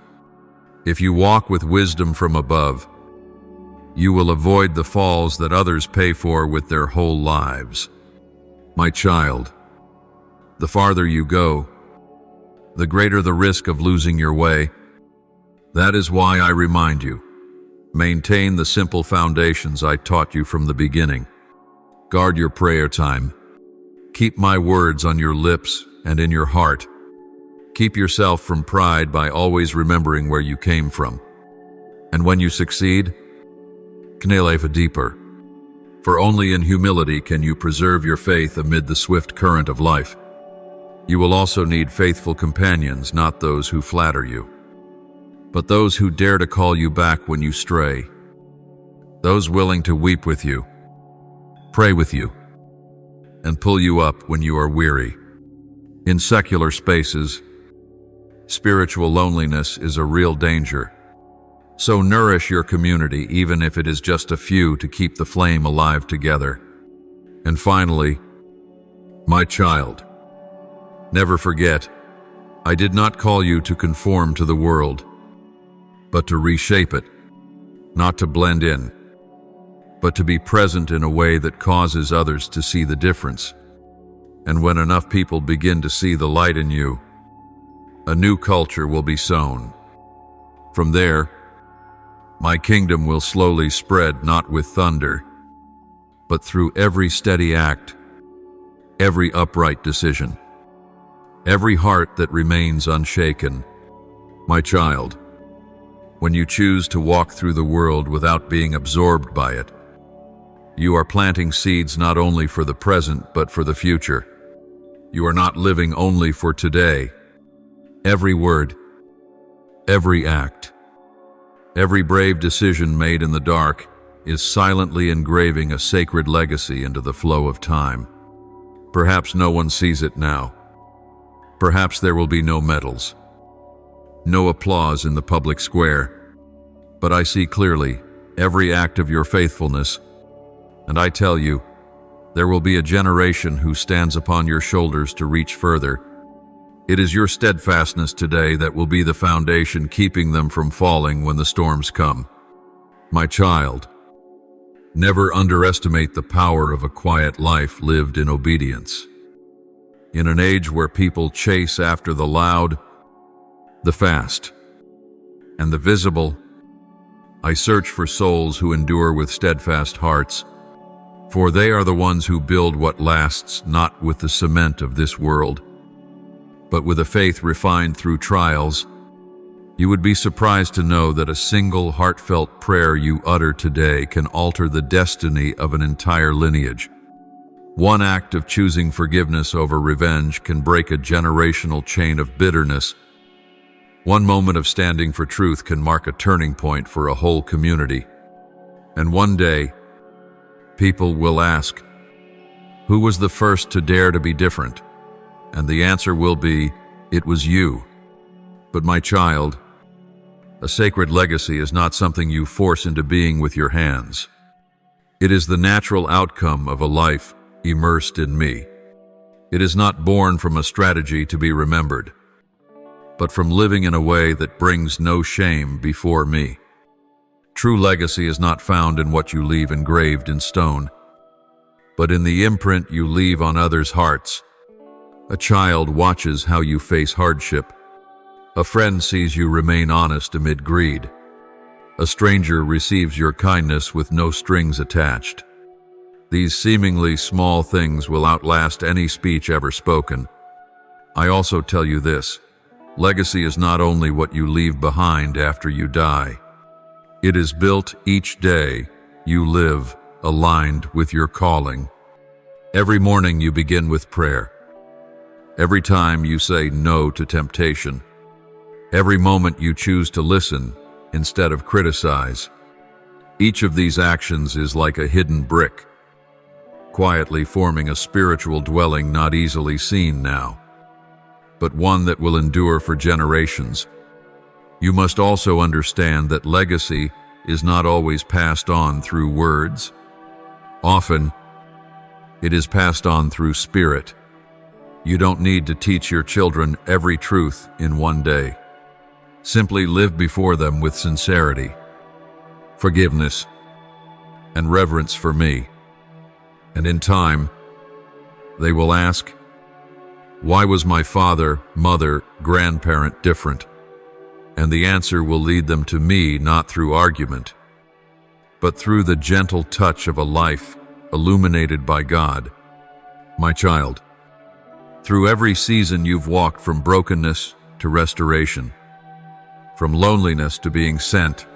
If you walk with wisdom from above, you will avoid the falls that others pay for with their whole lives. My child, the farther you go, the greater the risk of losing your way. That is why I remind you, maintain the simple foundations I taught you from the beginning. Guard your prayer time. Keep my words on your lips and in your heart. Keep yourself from pride by always remembering where you came from. And when you succeed, kneel deeper. For only in humility can you preserve your faith amid the swift current of life. You will also need faithful companions, not those who flatter you, but those who dare to call you back when you stray. Those willing to weep with you, pray with you, and pull you up when you are weary. In secular spaces, spiritual loneliness is a real danger. So nourish your community, even if it is just a few, to keep the flame alive together. And finally, my child, never forget, I did not call you to conform to the world, but to reshape it, not to blend in, but to be present in a way that causes others to see the difference. And when enough people begin to see the light in you, a new culture will be sown. From there, my kingdom will slowly spread, not with thunder, but through every steady act, every upright decision, every heart that remains unshaken. My child, when you choose to walk through the world without being absorbed by it, you are planting seeds not only for the present but for the future. You are not living only for today. Every word, every act, every brave decision made in the dark is silently engraving a sacred legacy into the flow of time. Perhaps no one sees it now. Perhaps there will be no medals, no applause in the public square. But I see clearly every act of your faithfulness, and I tell you, there will be a generation who stands upon your shoulders to reach further. It is your steadfastness today that will be the foundation keeping them from falling when the storms come. My child, never underestimate the power of a quiet life lived in obedience. In an age where people chase after the loud, the fast, and the visible, I search for souls who endure with steadfast hearts, for they are the ones who build what lasts, not with the cement of this world, but with a faith refined through trials. You would be surprised to know that a single heartfelt prayer you utter today can alter the destiny of an entire lineage. One act of choosing forgiveness over revenge can break a generational chain of bitterness. One moment of standing for truth can mark a turning point for a whole community. And one day, people will ask, who was the first to dare to be different? And the answer will be, it was you. But my child, a sacred legacy is not something you force into being with your hands. It is the natural outcome of a life immersed in me. It is not born from a strategy to be remembered, but from living in a way that brings no shame before me. True legacy is not found in what you leave engraved in stone, but in the imprint you leave on others' hearts. A child watches how you face hardship. A friend sees you remain honest amid greed. A stranger receives your kindness with no strings attached. These seemingly small things will outlast any speech ever spoken. I also tell you this: legacy is not only what you leave behind after you die. It is built each day you live aligned with your calling. Every morning you begin with prayer. Every time you say no to temptation. Every moment you choose to listen instead of criticize. Each of these actions is like a hidden brick, quietly forming a spiritual dwelling not easily seen now, but one that will endure for generations. You must also understand that legacy is not always passed on through words. Often, it is passed on through spirit. You don't need to teach your children every truth in one day. Simply live before them with sincerity, forgiveness, and reverence for me. And in time, they will ask, why was my father, mother, grandparent different? And the answer will lead them to me not through argument, but through the gentle touch of a life illuminated by God. My child, through every season you've walked from brokenness to restoration, from loneliness to being sent,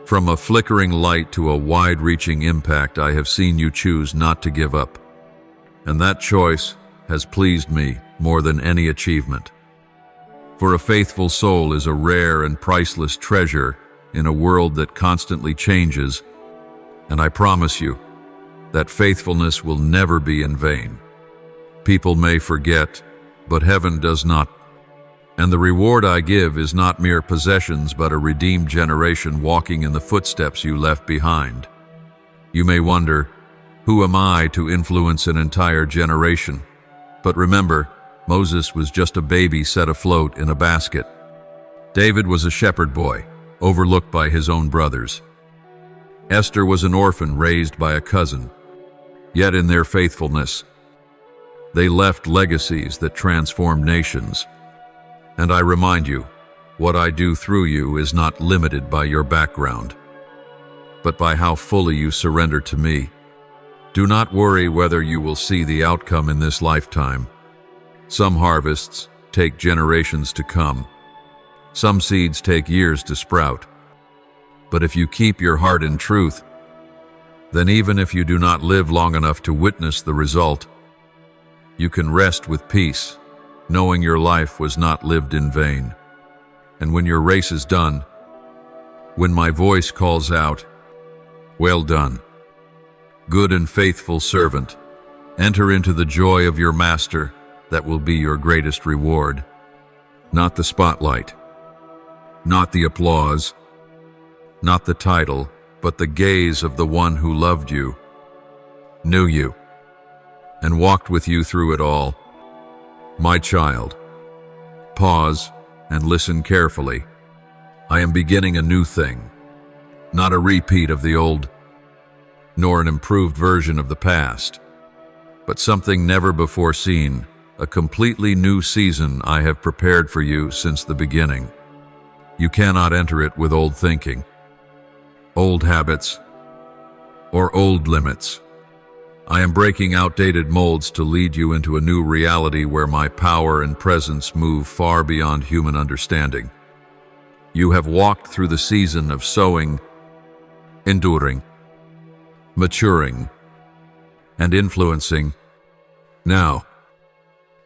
from a flickering light to a wide-reaching impact. I have seen you choose not to give up, and that choice has pleased me more than any achievement. For a faithful soul is a rare and priceless treasure in a world that constantly changes, and I promise you that faithfulness will never be in vain. People may forget, but heaven does not. And the reward I give is not mere possessions, but a redeemed generation walking in the footsteps you left behind. You may wonder, who am I to influence an entire generation? But remember, Moses was just a baby set afloat in a basket. David was a shepherd boy, overlooked by his own brothers. Esther was an orphan raised by a cousin. Yet in their faithfulness, they left legacies that transformed nations. And I remind you, what I do through you is not limited by your background, but by how fully you surrender to me. Do not worry whether you will see the outcome in this lifetime. Some harvests take generations to come. Some seeds take years to sprout. But if you keep your heart in truth, then even if you do not live long enough to witness the result, you can rest with peace, knowing your life was not lived in vain. And when your race is done, when my voice calls out, well done, good and faithful servant, enter into the joy of your master, that will be your greatest reward. Not the spotlight, not the applause, not the title, but the gaze of the one who loved you, knew you, and walked with you through it all. My child, pause and listen carefully. I am beginning a new thing, not a repeat of the old, nor an improved version of the past, but something never before seen, a completely new season I have prepared for you since the beginning. You cannot enter it with old thinking, old habits, or old limits. I am breaking outdated molds to lead you into a new reality where my power and presence move far beyond human understanding. You have walked through the season of sowing, enduring, maturing, and influencing. Now,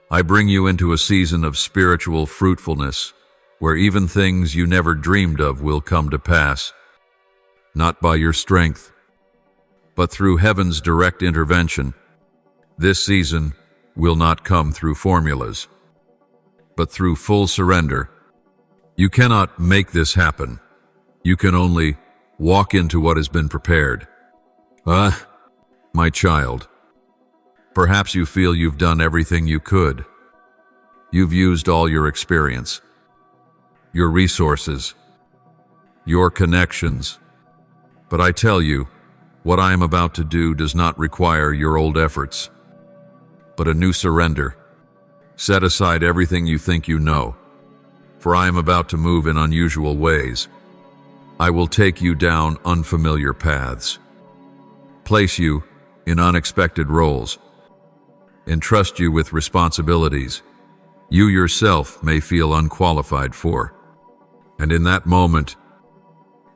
I bring you into a season of spiritual fruitfulness, where even things you never dreamed of will come to pass, not by your strength, but through heaven's direct intervention. This season will not come through formulas, but through full surrender. You cannot make this happen. You can only walk into what has been prepared. My child, perhaps you feel you've done everything you could. You've used all your experience, your resources, your connections. But I tell you, What I am about to do does not require your old efforts, but a new surrender. Set aside everything you think you know, for I am about to move in unusual ways. I will take you down unfamiliar paths, place you in unexpected roles, entrust you with responsibilities you yourself may feel unqualified for. And in that moment,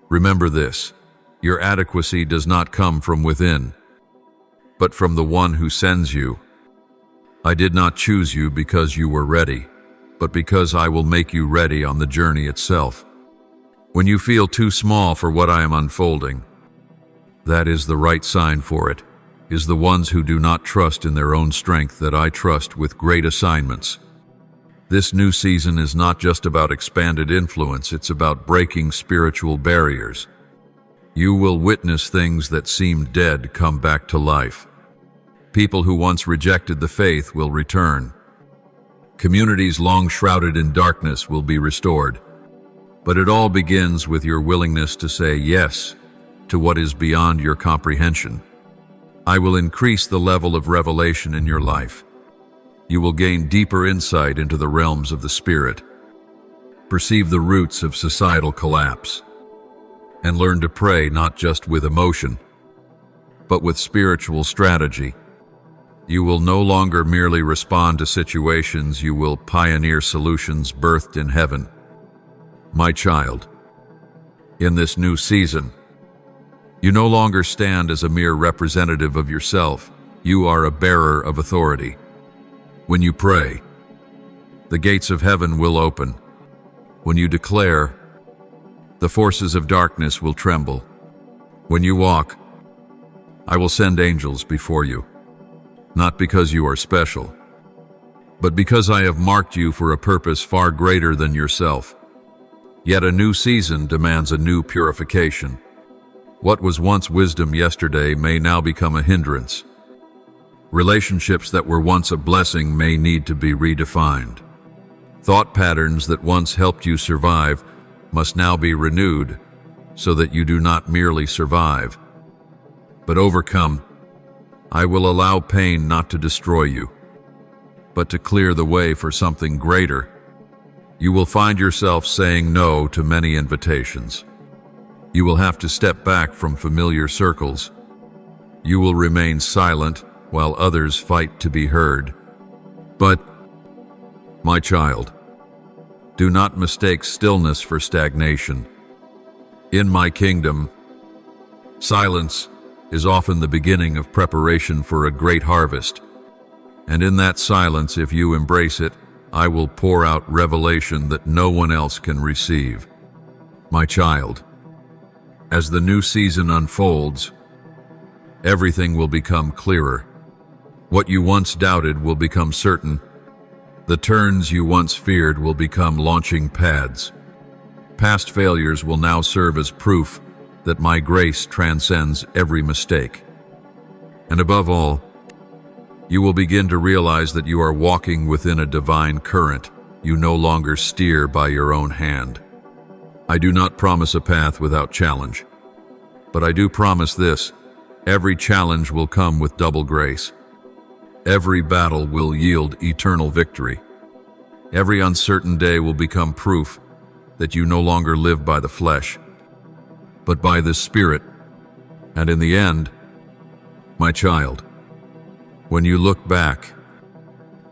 remember this: your adequacy does not come from within, but from the one who sends you. I did not choose you because you were ready, but because I will make you ready on the journey itself. When you feel too small for what I am unfolding, that is the right sign for it, is the ones who do not trust in their own strength that I trust with great assignments. This new season is not just about expanded influence, it's about breaking spiritual barriers. You will witness things that seemed dead come back to life. People who once rejected the faith will return. Communities long shrouded in darkness will be restored. But it all begins with your willingness to say yes to what is beyond your comprehension. I will increase the level of revelation in your life. You will gain deeper insight into the realms of the spirit, perceive the roots of societal collapse, and learn to pray not just with emotion, but with spiritual strategy. You will no longer merely respond to situations, you will pioneer solutions birthed in heaven. My child, in this new season, you no longer stand as a mere representative of yourself. You are a bearer of authority. When you pray, the gates of heaven will open. When you declare, the forces of darkness will tremble. When you walk, I will send angels before you. Not because you are special, but because I have marked you for a purpose far greater than yourself. Yet a new season demands a new purification. What was once wisdom yesterday may now become a hindrance. Relationships that were once a blessing may need to be redefined. Thought patterns that once helped you survive must now be renewed so that you do not merely survive, but overcome. I will allow pain not to destroy you, but to clear the way for something greater. You will find yourself saying no to many invitations. You will have to step back from familiar circles. You will remain silent while others fight to be heard. But, my child, do not mistake stillness for stagnation. In my kingdom, silence is often the beginning of preparation for a great harvest. And in that silence, if you embrace it, I will pour out revelation that no one else can receive. My child, as the new season unfolds, everything will become clearer. What you once doubted will become certain. The turns you once feared will become launching pads. Past failures will now serve as proof that my grace transcends every mistake. And above all, you will begin to realize that you are walking within a divine current. You no longer steer by your own hand. I do not promise a path without challenge, but I do promise this: every challenge will come with double grace. Every battle will yield eternal victory. Every uncertain day will become proof that you no longer live by the flesh, but by the Spirit. And in the end, my child, when you look back,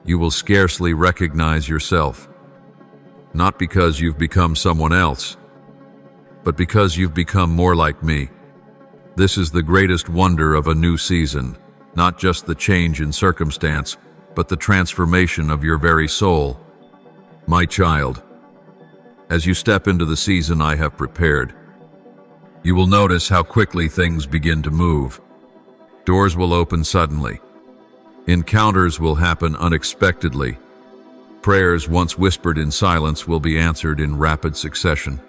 you will scarcely recognize yourself, not because you've become someone else, but because you've become more like me. This is the greatest wonder of a new season, not just the change in circumstance, but the transformation of your very soul. My child, as you step into the season I have prepared, you will notice how quickly things begin to move. Doors will open suddenly. Encounters will happen unexpectedly. Prayers once whispered in silence will be answered in rapid succession.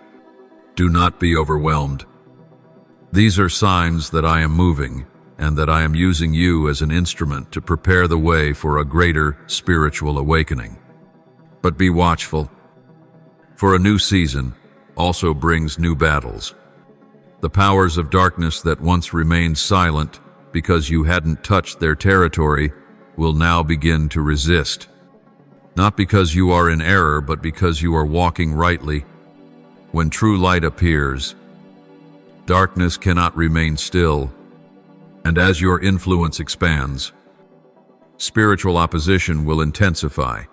Do not be overwhelmed. These are signs that I am moving, and that I am using you as an instrument to prepare the way for a greater spiritual awakening. But be watchful, for a new season also brings new battles. The powers of darkness that once remained silent because you hadn't touched their territory will now begin to resist. Not because you are in error, but because you are walking rightly. When true light appears, darkness cannot remain still, and as your influence expands, spiritual opposition will intensify.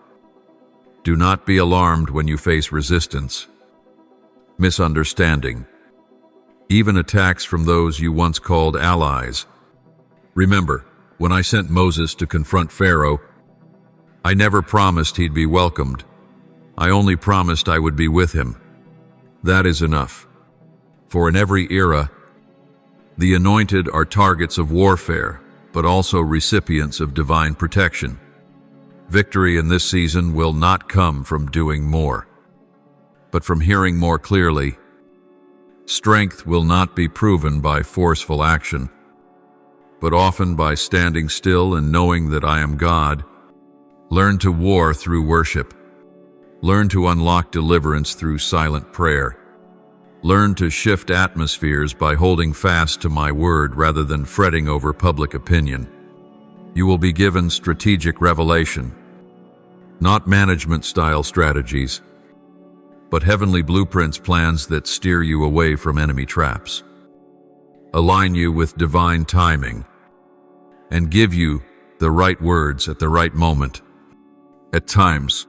Do not be alarmed when you face resistance, misunderstanding, even attacks from those you once called allies. Remember, when I sent Moses to confront Pharaoh, I never promised he'd be welcomed. I only promised I would be with him. That is enough. For in every era, the anointed are targets of warfare, but also recipients of divine protection. Victory in this season will not come from doing more, but from hearing more clearly. Strength will not be proven by forceful action, but often by standing still and knowing that I am God. Learn to war through worship. Learn to unlock deliverance through silent prayer. Learn to shift atmospheres by holding fast to my word rather than fretting over public opinion. You will be given strategic revelation, not management-style strategies, but heavenly blueprints, plans that steer you away from enemy traps, align you with divine timing, and give you the right words at the right moment. At times,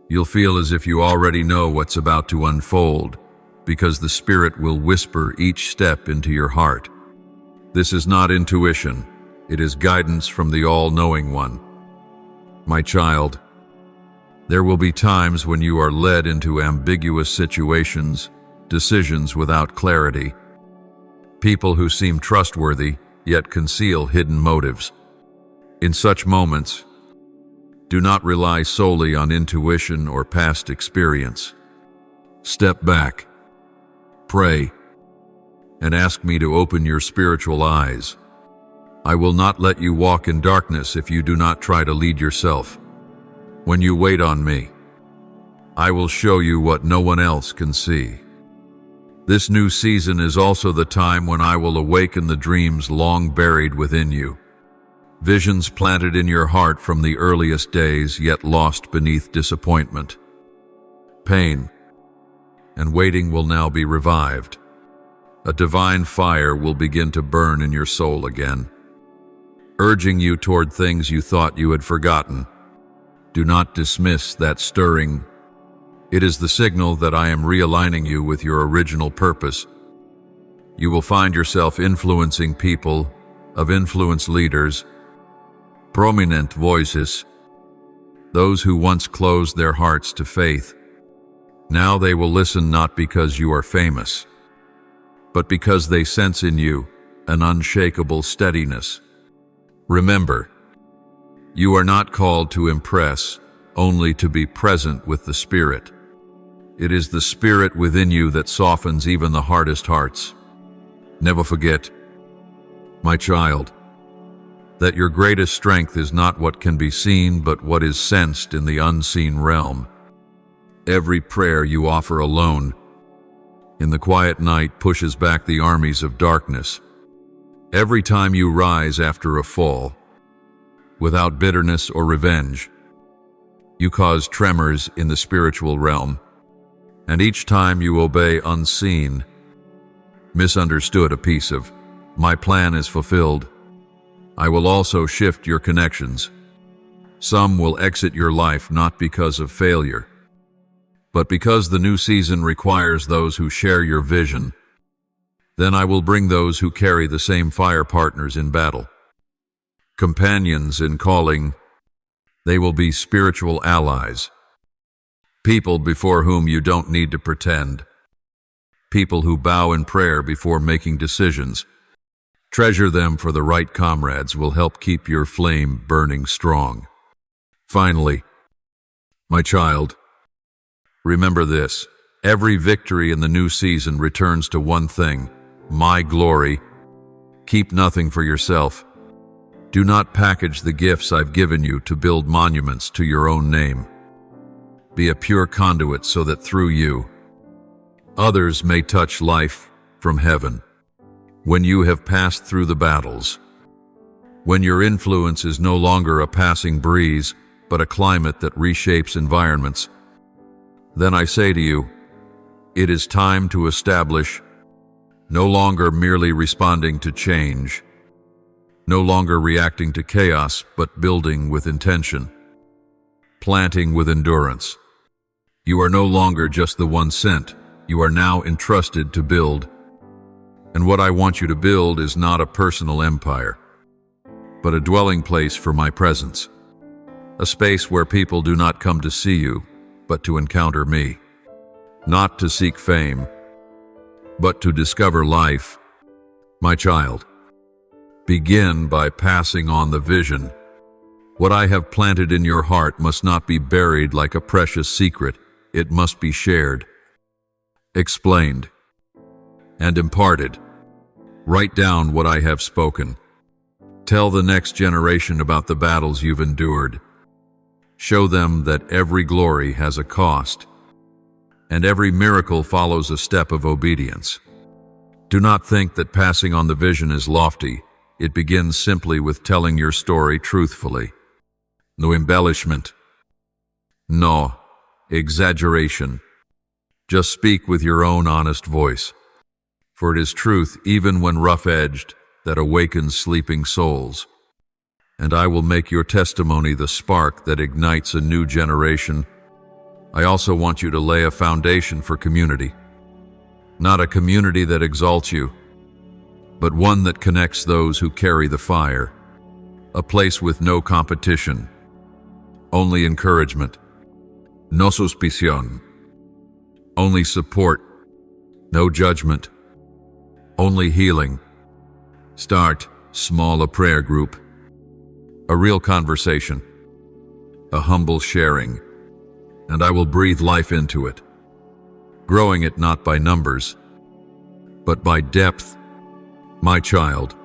you'll feel as if you already know what's about to unfold, because the Spirit will whisper each step into your heart. This is not intuition, it is guidance from the all-knowing one. My child, there will be times when you are led into ambiguous situations, decisions without clarity. People who seem trustworthy, yet conceal hidden motives. In such moments, do not rely solely on intuition or past experience. Step back, pray, and ask me to open your spiritual eyes. I will not let you walk in darkness if you do not try to lead yourself. When you wait on me, I will show you what no one else can see. This new season is also the time when I will awaken the dreams long buried within you. Visions planted in your heart from the earliest days, yet lost beneath disappointment, pain, and waiting will now be revived. A divine fire will begin to burn in your soul again, urging you toward things you thought you had forgotten. Do not dismiss that stirring. It is the signal that I am realigning you with your original purpose. You will find yourself influencing people, of influence leaders, prominent voices, those who once closed their hearts to faith. Now they will listen not because you are famous, but because they sense in you an unshakable steadiness. Remember, you are not called to impress, only to be present with the Spirit. It is the Spirit within you that softens even the hardest hearts. Never forget, my child, that your greatest strength is not what can be seen, but what is sensed in the unseen realm. Every prayer you offer alone, in the quiet night, pushes back the armies of darkness. Every time you rise after a fall, without bitterness or revenge, you cause tremors in the spiritual realm. And each time you obey unseen, misunderstood a piece of, my plan is fulfilled. I will also shift your connections. Some will exit your life not because of failure, but because the new season requires those who share your vision. Then I will bring those who carry the same fire, partners in battle, companions in calling. They will be spiritual allies, people before whom you don't need to pretend, people who bow in prayer before making decisions. Treasure them, for the right comrades will help keep your flame burning strong. Finally, my child, remember this: every victory in the new season returns to one thing, my glory. Keep nothing for yourself. Do not package the gifts I've given you to build monuments to your own name. Be a pure conduit so that through you, others may touch life from heaven. When you have passed through the battles, when your influence is no longer a passing breeze, but a climate that reshapes environments, then I say to you, it is time to establish, no longer merely responding to change, no longer reacting to chaos, but building with intention, planting with endurance. You are no longer just the one sent. You are now entrusted to build. And what I want you to build is not a personal empire, but a dwelling place for my presence, a space where people do not come to see you, but to encounter me, not to seek fame, but to discover life. My child, begin by passing on the vision. What I have planted in your heart must not be buried like a precious secret. It must be shared, explained, and imparted. Write down what I have spoken. Tell the next generation about the battles you've endured. Show them that every glory has a cost, and every miracle follows a step of obedience. Do not think that passing on the vision is lofty. It begins simply with telling your story truthfully. No embellishment. No exaggeration. Just speak with your own honest voice. For it is truth, even when rough-edged, that awakens sleeping souls. And I will make your testimony the spark that ignites a new generation. I also want you to lay a foundation for community. Not a community that exalts you, but one that connects those who carry the fire. A place with no competition, only encouragement. No suspicion. Only support. No judgment. Only healing. Start small, a prayer group. A real conversation. A humble sharing. And I will breathe life into it. Growing it not by numbers, but by depth. My child,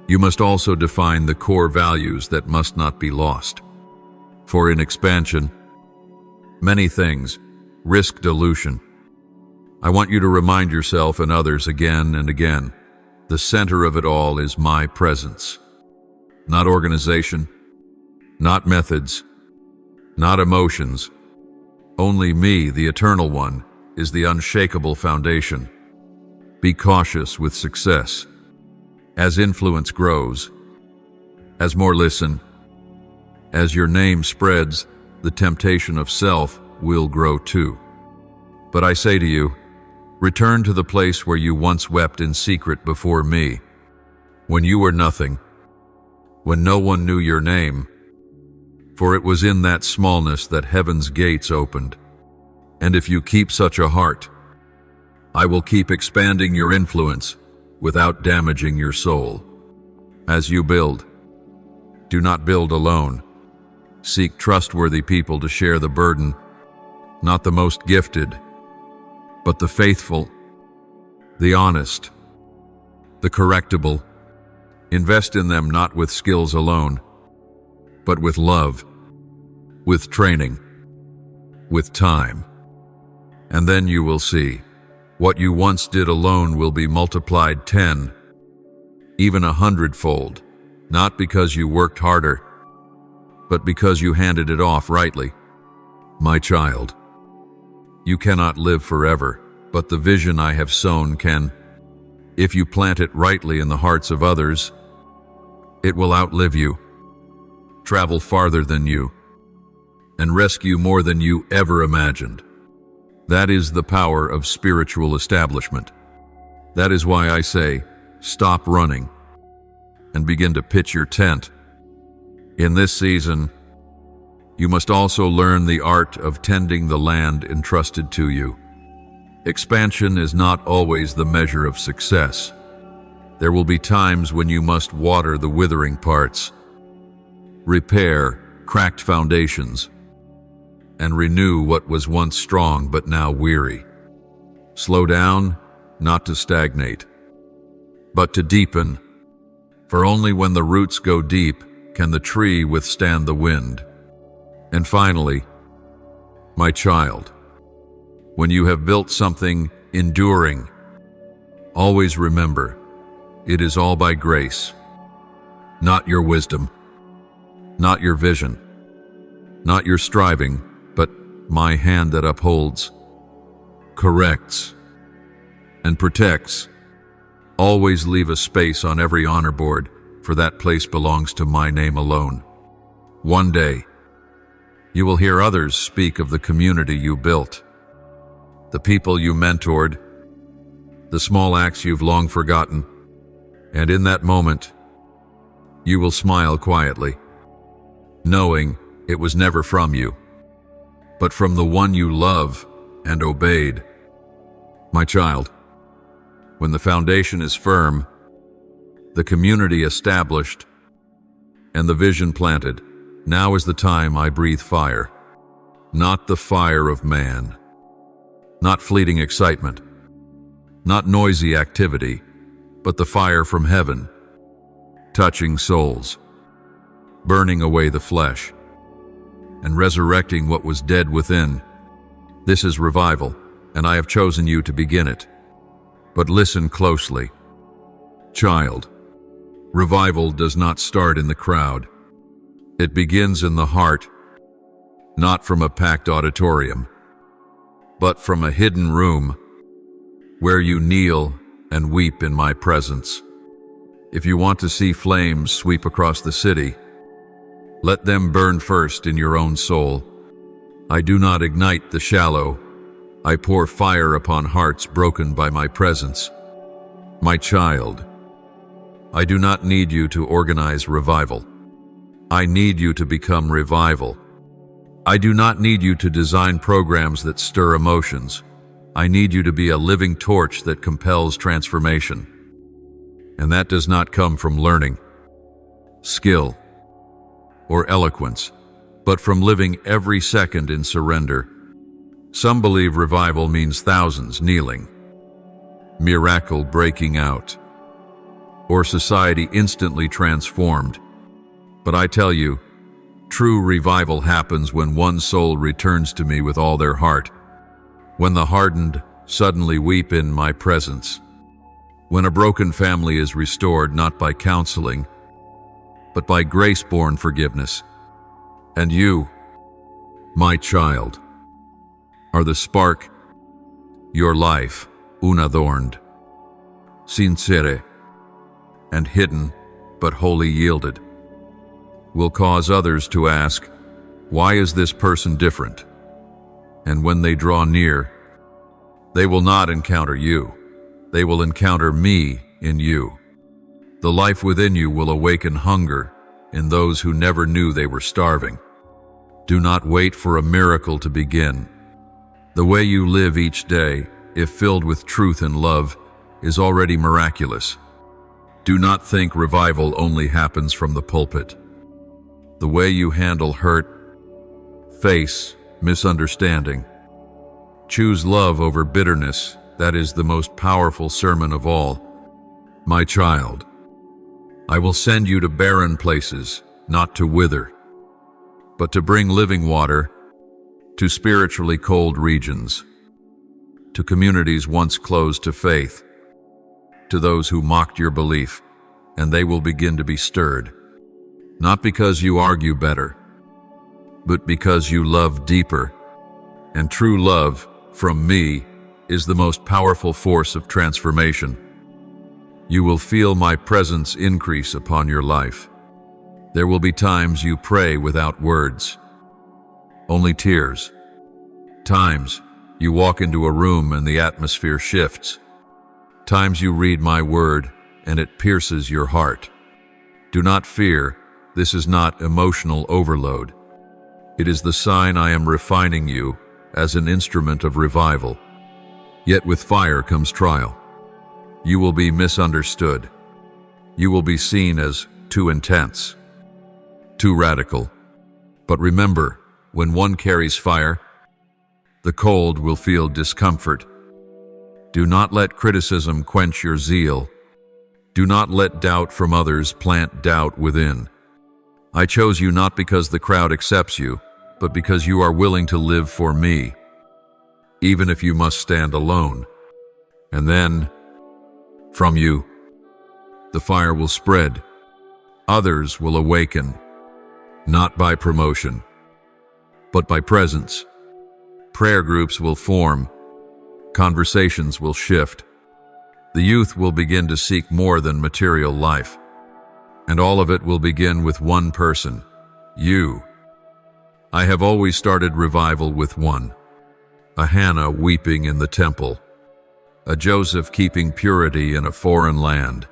you must also define the core values that must not be lost. For in expansion, many things risk dilution. I want you to remind yourself and others again and again, the center of it all is my presence. Not organization, not methods, not emotions. Only me, the Eternal One, is the unshakable foundation. Be cautious with success. As influence grows, as more listen, as your name spreads, the temptation of self will grow too. But I say to you, return to the place where you once wept in secret before me, when you were nothing, when no one knew your name. For it was in that smallness that heaven's gates opened. And if you keep such a heart, I will keep expanding your influence without damaging your soul. As you build, do not build alone. Seek trustworthy people to share the burden, not the most gifted, but the faithful, the honest, the correctable. Invest in them not with skills alone, but with love, with training, with time. And then you will see, what you once did alone will be multiplied 10, even 100-fold, not because you worked harder, but because you handed it off rightly. My child, you cannot live forever, but the vision I have sown can. If you plant it rightly in the hearts of others, it will outlive you, travel farther than you, and rescue more than you ever imagined. That is the power of spiritual establishment. That is why I say, stop running and begin to pitch your tent. In this season, you must also learn the art of tending the land entrusted to you. Expansion is not always the measure of success. There will be times when you must water the withering parts, repair cracked foundations, and renew what was once strong but now weary. Slow down, not to stagnate, but to deepen. For only when the roots go deep can the tree withstand the wind. And finally, my child, when you have built something enduring, Always remember, it is all by grace, not your wisdom, not your vision, not your striving, but my hand that upholds, corrects, and protects. Always leave a space on every honor board, for that place belongs to my name alone. One day, you will hear others speak of the community you built, the people you mentored, the small acts you've long forgotten, and in that moment, you will smile quietly, knowing it was never from you, but from the one you love and obeyed. My child, when the foundation is firm, the community established, and the vision planted, now is the time I breathe fire. Not the fire of man, not fleeting excitement, not noisy activity, but the fire from heaven, touching souls, burning away the flesh, and resurrecting what was dead within. This is revival, and I have chosen you to begin it. But listen closely. Child, revival does not start in the crowd. It begins in the heart, not from a packed auditorium, but from a hidden room where you kneel and weep in my presence. If you want to see flames sweep across the city, let them burn first in your own soul. I do not ignite the shallow. I pour fire upon hearts broken by my presence. My child, I do not need you to organize revival. I need you to become revival. I do not need you to design programs that stir emotions. I need you to be a living torch that compels transformation. And that does not come from learning, skill, or eloquence, but from living every second in surrender. Some believe revival means thousands kneeling, miracle breaking out, or society instantly transformed. But I tell you, true revival happens when one soul returns to me with all their heart, when the hardened suddenly weep in my presence, when a broken family is restored not by counseling, but by grace-born forgiveness. And you, my child, are the spark, your life, unadorned, sincere, and hidden, but wholly yielded, will cause others to ask, why is this person different? And when they draw near, they will not encounter you. They will encounter me in you. The life within you will awaken hunger in those who never knew they were starving. Do not wait for a miracle to begin. The way you live each day, if filled with truth and love, is already miraculous. Do not think revival only happens from the pulpit. The way you handle hurt, face misunderstanding, choose love over bitterness, that is the most powerful sermon of all. My child, I will send you to barren places, not to wither, but to bring living water to spiritually cold regions, to communities once closed to faith, to those who mocked your belief, and they will begin to be stirred. Not because you argue better, but because you love deeper. And true love, from me, is the most powerful force of transformation. You will feel my presence increase upon your life. There will be times you pray without words, only tears. Times you walk into a room and the atmosphere shifts. Times you read my word and it pierces your heart. Do not fear. This is not emotional overload. It is the sign I am refining you as an instrument of revival. Yet with fire comes trial. You will be misunderstood. You will be seen as too intense, too radical. But remember, when one carries fire, the cold will feel discomfort. Do not let criticism quench your zeal. Do not let doubt from others plant doubt within. I chose you not because the crowd accepts you, but because you are willing to live for me, even if you must stand alone. And then, From you, the fire will spread. Others will awaken, not by promotion, but by presence. Prayer groups will form. Conversations will shift. The youth will begin to seek more than material life. And all of it will begin with one person, you. I have always started revival with one. A Hannah weeping in the temple. A Joseph keeping purity in a foreign land.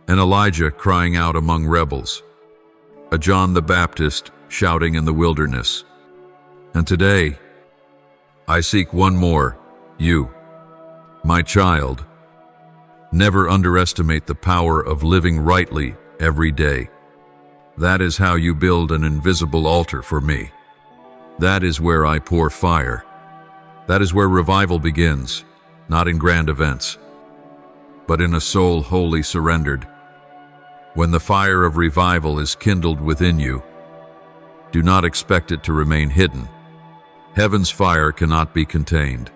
An Elijah crying out among rebels. A John the Baptist shouting in the wilderness. And today, I seek one more, you. My child, never underestimate the power of living rightly every day. That is how you build an invisible altar for me. That is where I pour fire. That is where revival begins, not in grand events, but in a soul wholly surrendered. When the fire of revival is kindled within you, do not expect it to remain hidden. Heaven's fire cannot be contained,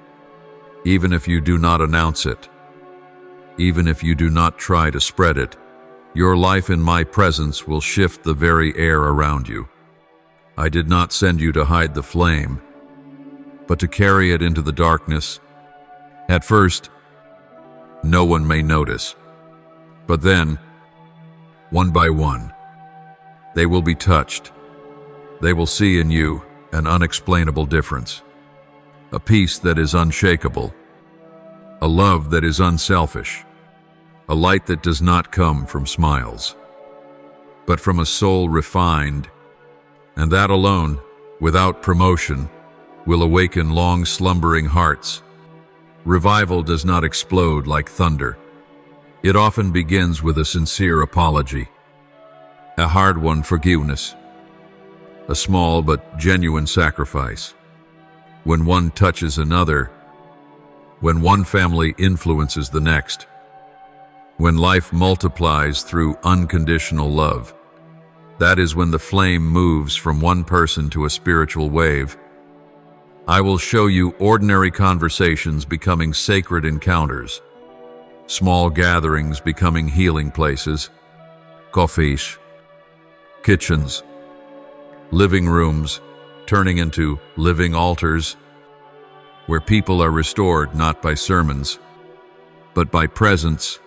even if you do not announce it. Even if you do not try to spread it, your life in my presence will shift the very air around you. I did not send you to hide the flame, but to carry it into the darkness. At first, no one may notice, but then, one by one, they will be touched. They will see in you an unexplainable difference, a peace that is unshakable, a love that is unselfish, a light that does not come from smiles, but from a soul refined, and that alone, without promotion, will awaken long-slumbering hearts. Revival does not explode like thunder. It often begins with a sincere apology, a hard-won forgiveness, a small but genuine sacrifice. When one touches another, when one family influences the next, when life multiplies through unconditional love, that is when the flame moves from one person to a spiritual wave. I will show you ordinary conversations becoming sacred encounters, small gatherings becoming healing places, coffees, kitchens, living rooms turning into living altars, where people are restored not by sermons, but by presence.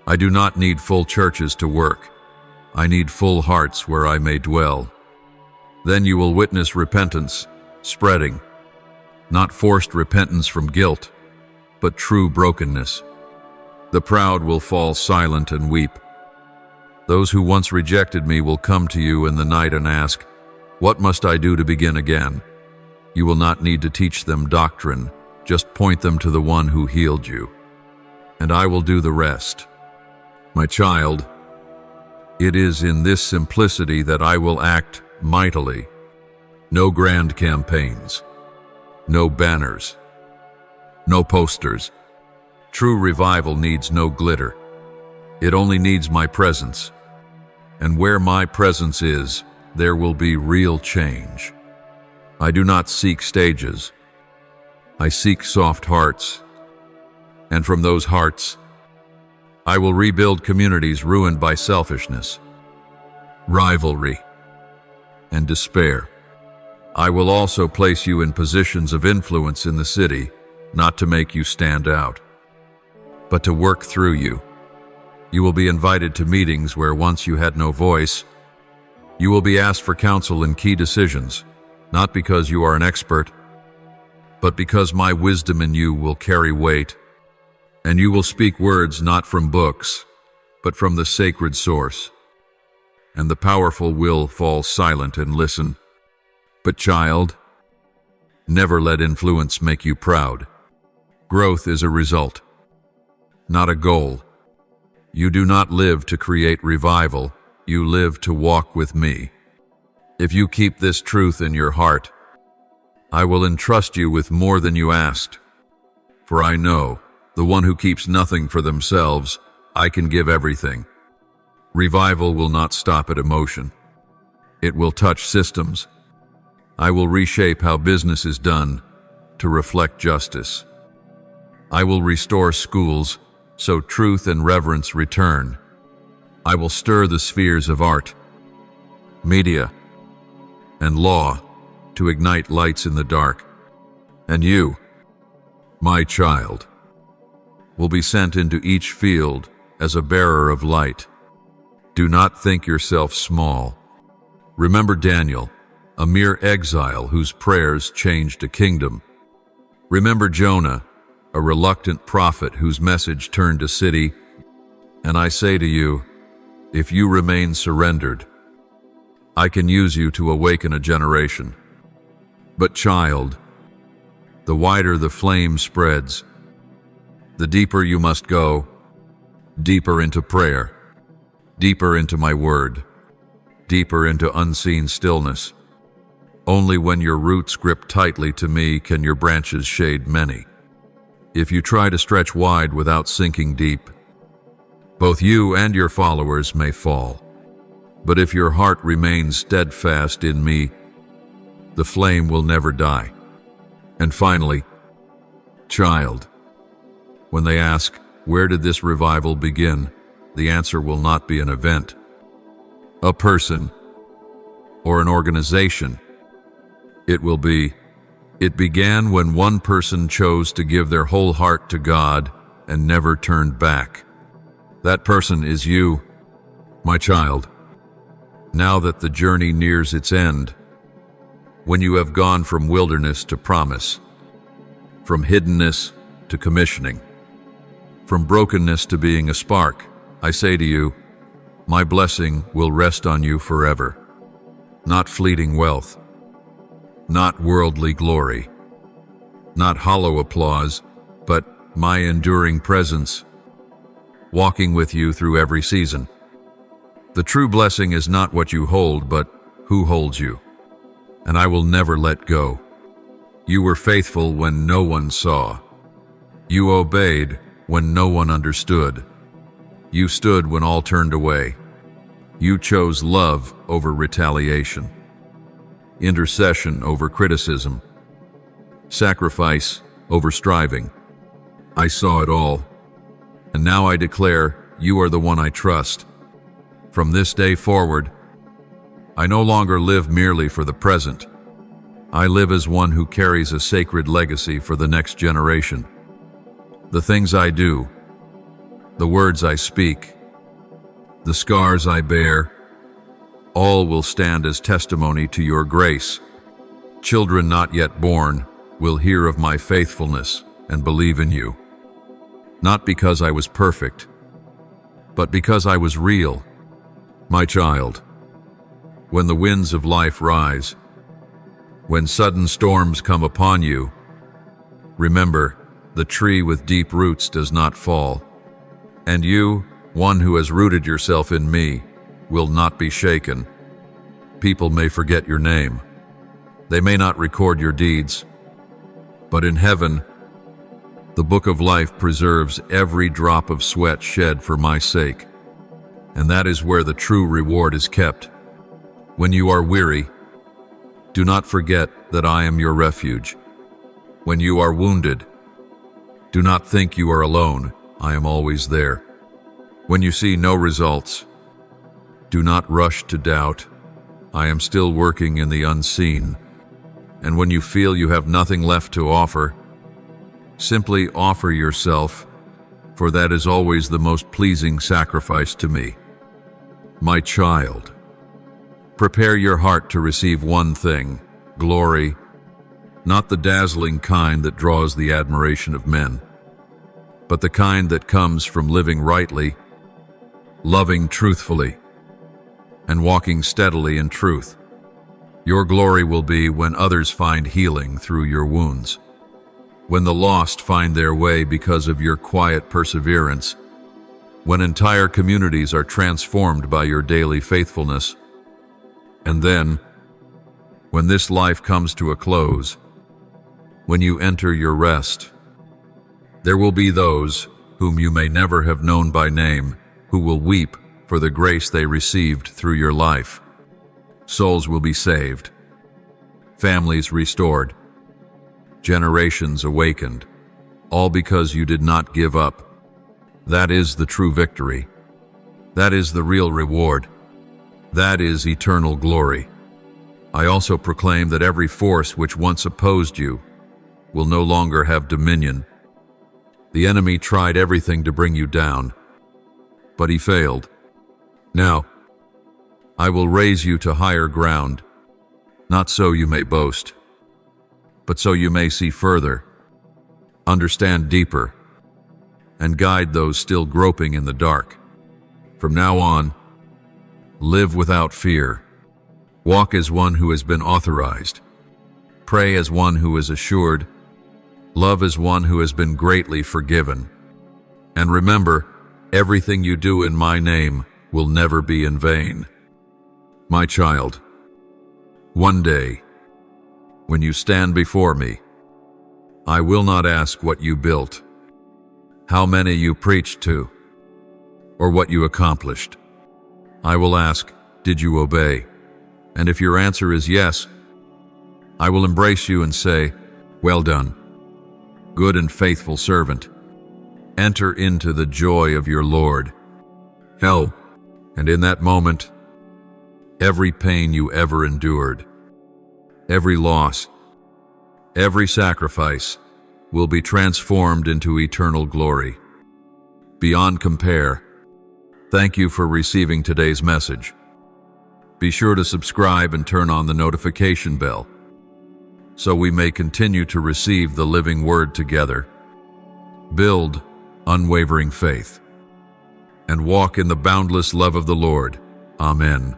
I do not need full churches to work. I need full hearts where I may dwell. Then you will witness repentance spreading, not forced repentance from guilt, but true brokenness. The proud will fall silent and weep. Those who once rejected me will come to you in the night and ask, "What must I do to begin again?" You will not need to teach them doctrine, just point them to the one who healed you, and I will do the rest. My child, it is in this simplicity that I will act mightily. No grand campaigns, no banners, no posters. True revival needs no glitter. It only needs my presence. And where my presence is, there will be real change. I do not seek stages. I seek soft hearts. And from those hearts, I will rebuild communities ruined by selfishness, rivalry, and despair. I will also place you in positions of influence in the city, not to make you stand out, but to work through you. You will be invited to meetings where once you had no voice. You will be asked for counsel in key decisions, not because you are an expert, but because my wisdom in you will carry weight. And you will speak words not from books, but from the sacred source. And the powerful will fall silent and listen. But child, never let influence make you proud. Growth is a result, not a goal. You do not live to create revival, you live to walk with me. If you keep this truth in your heart, I will entrust you with more than you asked. For I know, the one who keeps nothing for themselves, I can give everything. Revival will not stop at emotion. It will touch systems. I will reshape how business is done to reflect justice. I will restore schools so truth and reverence return. I will stir the spheres of art, media, and law to ignite lights in the dark. And you, my child, will be sent into each field as a bearer of light. Do not think yourself small. Remember Daniel, a mere exile whose prayers changed a kingdom. Remember Jonah, a reluctant prophet whose message turned a city. And I say to you, if you remain surrendered, I can use you to awaken a generation. But child, the wider the flame spreads, the deeper you must go, deeper into prayer, deeper into my word, deeper into unseen stillness. Only when your roots grip tightly to me can your branches shade many. If you try to stretch wide without sinking deep, both you and your followers may fall. But if your heart remains steadfast in me, the flame will never die. And finally, child, when they ask, where did this revival begin? The answer will not be an event, a person, or an organization. It will be, it began when one person chose to give their whole heart to God and never turned back. That person is you, my child. Now that the journey nears its end, when you have gone from wilderness to promise, from hiddenness to commissioning, from brokenness to being a spark, I say to you, my blessing will rest on you forever. Not fleeting wealth, not worldly glory, not hollow applause, but my enduring presence, walking with you through every season. The true blessing is not what you hold, but who holds you. And I will never let go. You were faithful when no one saw. You obeyed when no one understood. You stood when all turned away. You chose love over retaliation, intercession over criticism, sacrifice over striving. I saw it all, and now I declare you are the one I trust. From this day forward, I no longer live merely for the present. I live as one who carries a sacred legacy for the next generation. The things I do, the words I speak, the scars I bear, all will stand as testimony to your grace. Children not yet born will hear of my faithfulness and believe in you. Not because I was perfect, but because I was real. My child, when the winds of life rise, when sudden storms come upon you, remember, the tree with deep roots does not fall. And you, one who has rooted yourself in me, will not be shaken. People may forget your name. They may not record your deeds. But in heaven, the book of life preserves every drop of sweat shed for my sake. And that is where the true reward is kept. When you are weary, do not forget that I am your refuge. When you are wounded, do not think you are alone. I am always there. When you see no results, do not rush to doubt. I am still working in the unseen. And when you feel you have nothing left to offer, simply offer yourself, for that is always the most pleasing sacrifice to me. My child, prepare your heart to receive one thing, glory, not the dazzling kind that draws the admiration of men, but the kind that comes from living rightly, loving truthfully, and walking steadily in truth. Your glory will be when others find healing through your wounds, when the lost find their way because of your quiet perseverance, when entire communities are transformed by your daily faithfulness. And then, when this life comes to a close, when you enter your rest, there will be those whom you may never have known by name who will weep for the grace they received through your life. Souls will be saved, families restored, generations awakened, all because you did not give up. That is the true victory. That is the real reward. That is eternal glory. I also proclaim that every force which once opposed you will no longer have dominion. The enemy tried everything to bring you down, but he failed. Now, I will raise you to higher ground, not so you may boast, but so you may see further, understand deeper, and guide those still groping in the dark. From now on, live without fear. Walk as one who has been authorized. Pray as one who is assured. Love as one who has been greatly forgiven. And remember, everything you do in my name will never be in vain. My child, one day, when you stand before me, I will not ask what you built, how many you preached to, or what you accomplished. I will ask, did you obey? And if your answer is yes, I will embrace you and say, well done, good and faithful servant. Enter into the joy of your Lord. Hell, and in that moment, every pain you ever endured, every loss, every sacrifice will be transformed into eternal glory. Beyond compare. Thank you for receiving today's message. Be sure to subscribe and turn on the notification bell so we may continue to receive the living word together. Build unwavering faith and walk in the boundless love of the Lord. Amen.